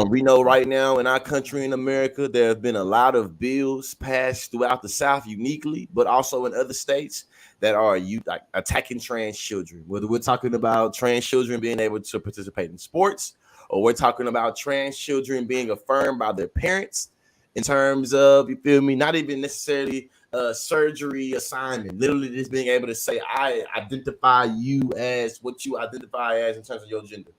We know right now in our country in America there have been a lot of bills passed throughout the South uniquely, but also in other states that are attacking trans children. Whether we're talking about trans children being able to participate in sports, or we're talking about trans children being affirmed by their parents. In terms of, you feel me, not even necessarily a surgery assignment, literally just being able to say, I identify you as what you identify as in terms of your gender.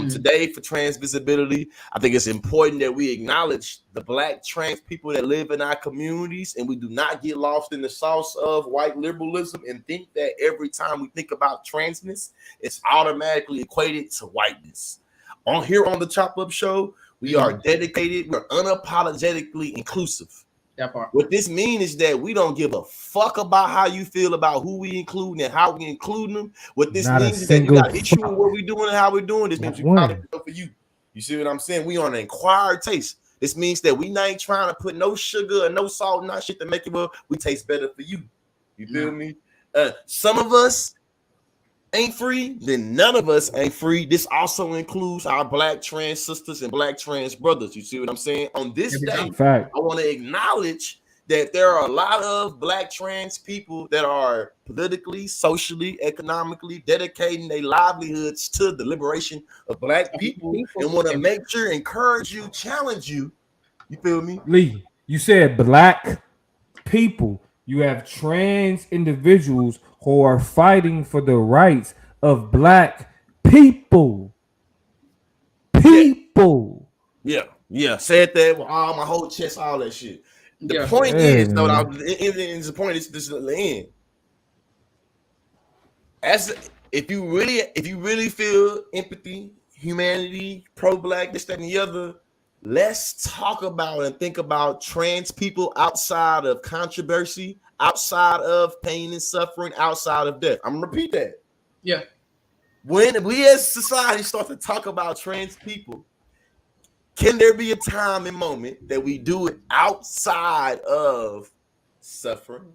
Today for trans visibility, I think it's important that we acknowledge the Black trans people that live in our communities, and we do not get lost in the sauce of white liberalism and think that every time we think about transness, it's automatically equated to whiteness. On the Chop Up Show, we are dedicated, we're unapologetically inclusive.
That part.
What this means is that we don't give a fuck about how you feel about who we include and how we include them. What this means is that you got issue with what we doing and how we doing. This means you probably for you. You see what I'm saying? We on an acquired taste. This means that we ain't trying to put no sugar or no salt, not shit to make it well. We taste better for you. You feel me? Some of us ain't free, then none of us ain't free. This also includes our black trans sisters and black trans brothers. You see what I'm saying? On this day, I want to acknowledge that there are a lot of black trans people that are politically, socially, economically dedicating their livelihoods to the liberation of black people and want to make sure, encourage you, challenge you. You feel me?
Lee, you said black people. You have trans individuals who are fighting for the rights of black people. People.
Yeah. Said that with all my whole chest, all that shit. The point is, though, the point is this is the end. As if you really feel empathy, humanity, pro-black, this, that, and the other, let's talk about and think about trans people outside of controversy, outside of pain and suffering, outside of death. I'm gonna repeat that.
Yeah.
When we as society start to talk about trans people, can there be a time and moment that we do it outside of suffering,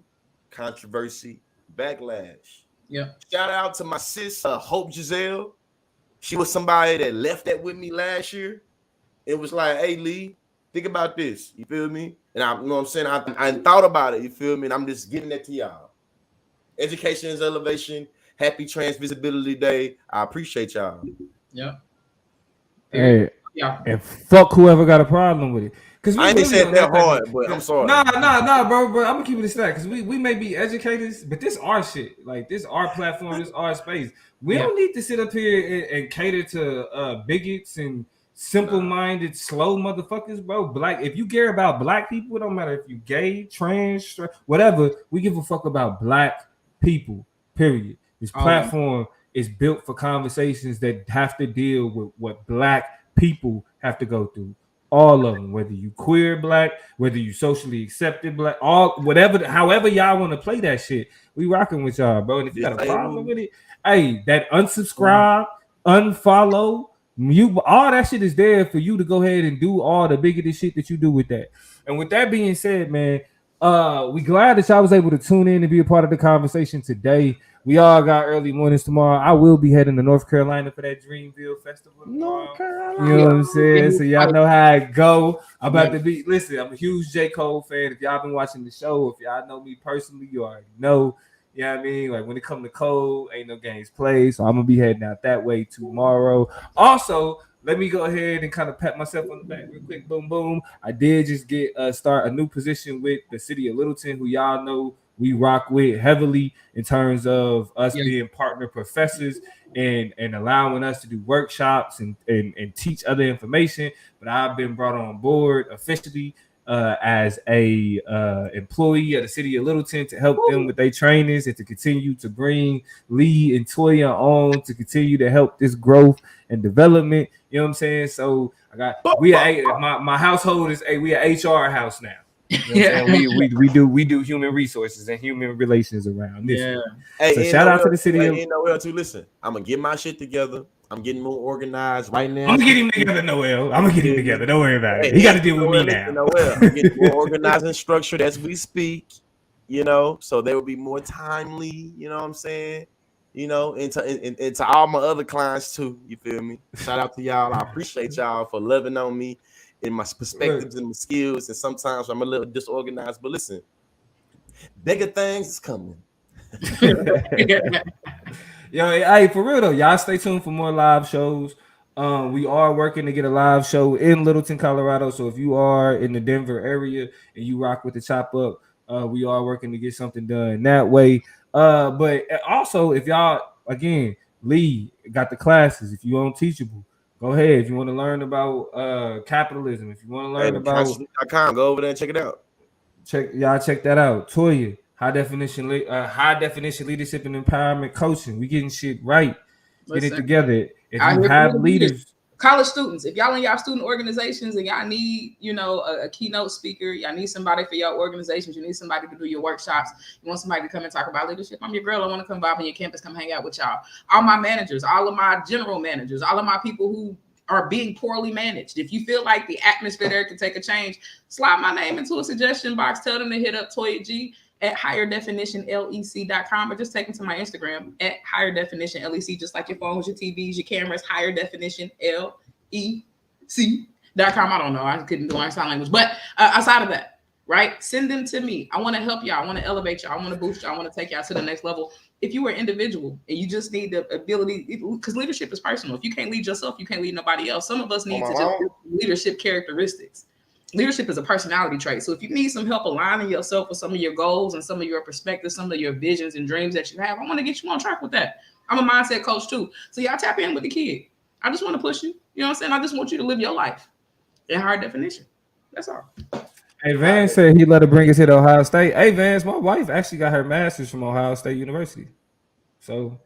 controversy, backlash?
Yeah.
Shout out to my sis, Hope Giselle. She was somebody that left that with me last year. It was like, hey, Lee, think about this. You feel me? And I, you know what I'm saying? I thought about it. You feel me? And I'm just giving that to y'all. Education is elevation. Happy Trans Visibility Day. I appreciate y'all.
Yeah.
Hey. Yeah. And fuck whoever got a problem with it. Cause
I ain't said that hard, but I'm sorry.
Nah, bro. I'm gonna keep it a stack. Cause we may be educators, but this our shit. Like this our platform, this our space. We don't need to sit up here and cater to bigots and simple-minded, slow motherfuckers, bro. Black. If you care about black people, it don't matter if you gay, trans, whatever. We give a fuck about black people. Period. This platform is built for conversations that have to deal with what black people have to go through. All of them, whether you queer black, whether you socially accepted black, all whatever, however y'all want to play that shit, we rocking with y'all, bro. And if you got a problem with it, hey, that unsubscribe, unfollow, mute, all that shit is there for you to go ahead and do all the bigoted shit that you do with that. And with that being said, man, we glad that y'all was able to tune in and be a part of the conversation today. We all got early mornings tomorrow. I will be heading to North Carolina for that Dreamville Festival tomorrow. North Carolina. You know what I'm saying? So y'all know how it go. I'm about to be, listen, I'm a huge J. Cole fan. If y'all been watching the show, if y'all know me personally, you already know. You know what I mean? Like when it comes to Cole, ain't no games played. So I'm going to be heading out that way tomorrow. Also, let me go ahead and kind of pat myself on the back real quick. Boom, boom. I did just get start a new position with the city of Littleton, who y'all know we rock with heavily in terms of us being partner professors and allowing us to do workshops and teach other information. But I've been brought on board officially as a employee of the city of Littleton to help them with their trainings and to continue to bring Lee and Toya on to continue to help this growth and development. You know what I'm saying? So I got my household is we an HR house now. You know we do human resources and human relations around this. Yeah.
Hey,
so shout out to the city.
Listen, I'm gonna get my shit together. I'm getting more organized right now.
I'm gonna get him together, Noel. I'm gonna get him together. Don't worry about it. He got to deal with me now.
Noel, I'm getting more organized and structured as we speak. You know, so they will be more timely. You know what I'm saying? You know, and to all my other clients too. You feel me? Shout out to y'all. I appreciate y'all for loving on me. In my perspectives and my skills, and sometimes I'm a little disorganized, but listen, bigger things is coming.
Yo, hey, for real though, y'all stay tuned for more live shows. We are working to get a live show in Littleton, Colorado. So if you are in the Denver area and you rock with the Chop Up, we are working to get something done that way. But also, if y'all, again, Lee got the classes. If you on Teachable, go ahead. If you want to learn about capitalism, if you want to learn about
go over there and check it out.
Check that out. Toya, high definition leadership and empowerment coaching. We getting shit right. Get it together. If you have leaders,
college students, if y'all in y'all student organizations and y'all need, you know, a keynote speaker, y'all need somebody for your organizations, you need somebody to do your workshops, you want somebody to come and talk about leadership, I'm your girl. I want to come by on your campus, come hang out with y'all. All my managers, all of my general managers, all of my people who are being poorly managed. If you feel like the atmosphere there can take a change, slide my name into a suggestion box. Tell them to hit up Toya G at higherdefinitionlec.com, or just take them to my Instagram at higherdefinitionlec, just like your phones, your TVs, your cameras, higherdefinitionlec.com. I don't know. I couldn't do sign language. But outside of that, right? Send them to me. I want to help y'all. I want to elevate y'all. I want to boost y'all. I want to take y'all to the next level. If you are an individual and you just need the ability, because leadership is personal. If you can't lead yourself, you can't lead nobody else. Some of us need to just build leadership characteristics. Leadership is a personality trait. So if you need some help aligning yourself with some of your goals and some of your perspectives, some of your visions and dreams that you have, I want to get you on track with that. I'm a mindset coach too. So y'all tap in with the kid. I just want to push you. You know what I'm saying? I just want you to live your life in higher definition. That's all.
Hey, Vance said he let her bring us here to Ohio State. Hey, Vance, my wife actually got her master's from Ohio State University. So,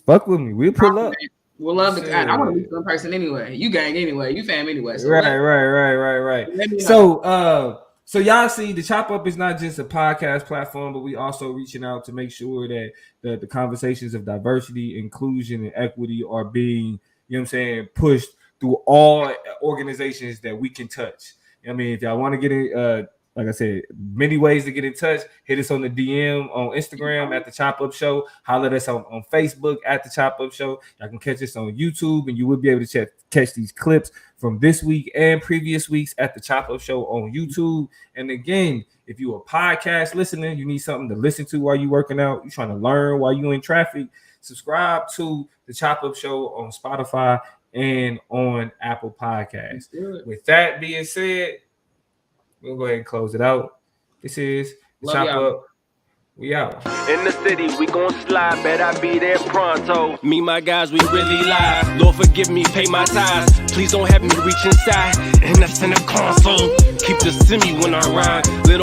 fuck with me. We'll pull up.
We'll love the I want to meet some person anyway. You gang anyway. You fam anyway. So
right. So, so y'all see, the Chop Up is not just a podcast platform, but we also reaching out to make sure that the conversations of diversity, inclusion, and equity are being, you know what I'm saying, pushed through all organizations that we can touch. I mean, if y'all want to get in, like I said, many ways to get in touch. Hit us on the DM on Instagram at the Chop Up Show. Holler at us on Facebook at the Chop Up Show. Y'all can catch us on YouTube, and you will be able to catch these clips from this week and previous weeks at the Chop Up Show on YouTube. And again, if you're a podcast listener, you need something to listen to while you're working out, you're trying to learn while you're in traffic, subscribe to the Chop Up Show on Spotify and on Apple Podcasts. With that being said, we'll go ahead and close it out. This is the Chop Up. We out.
In the city, we gon' slide, bet I be there pronto. Me, my guys, we really live. Lord forgive me, pay my tithes. Please don't have me reach inside, and that's in the console. Keep the semi when I ride. Little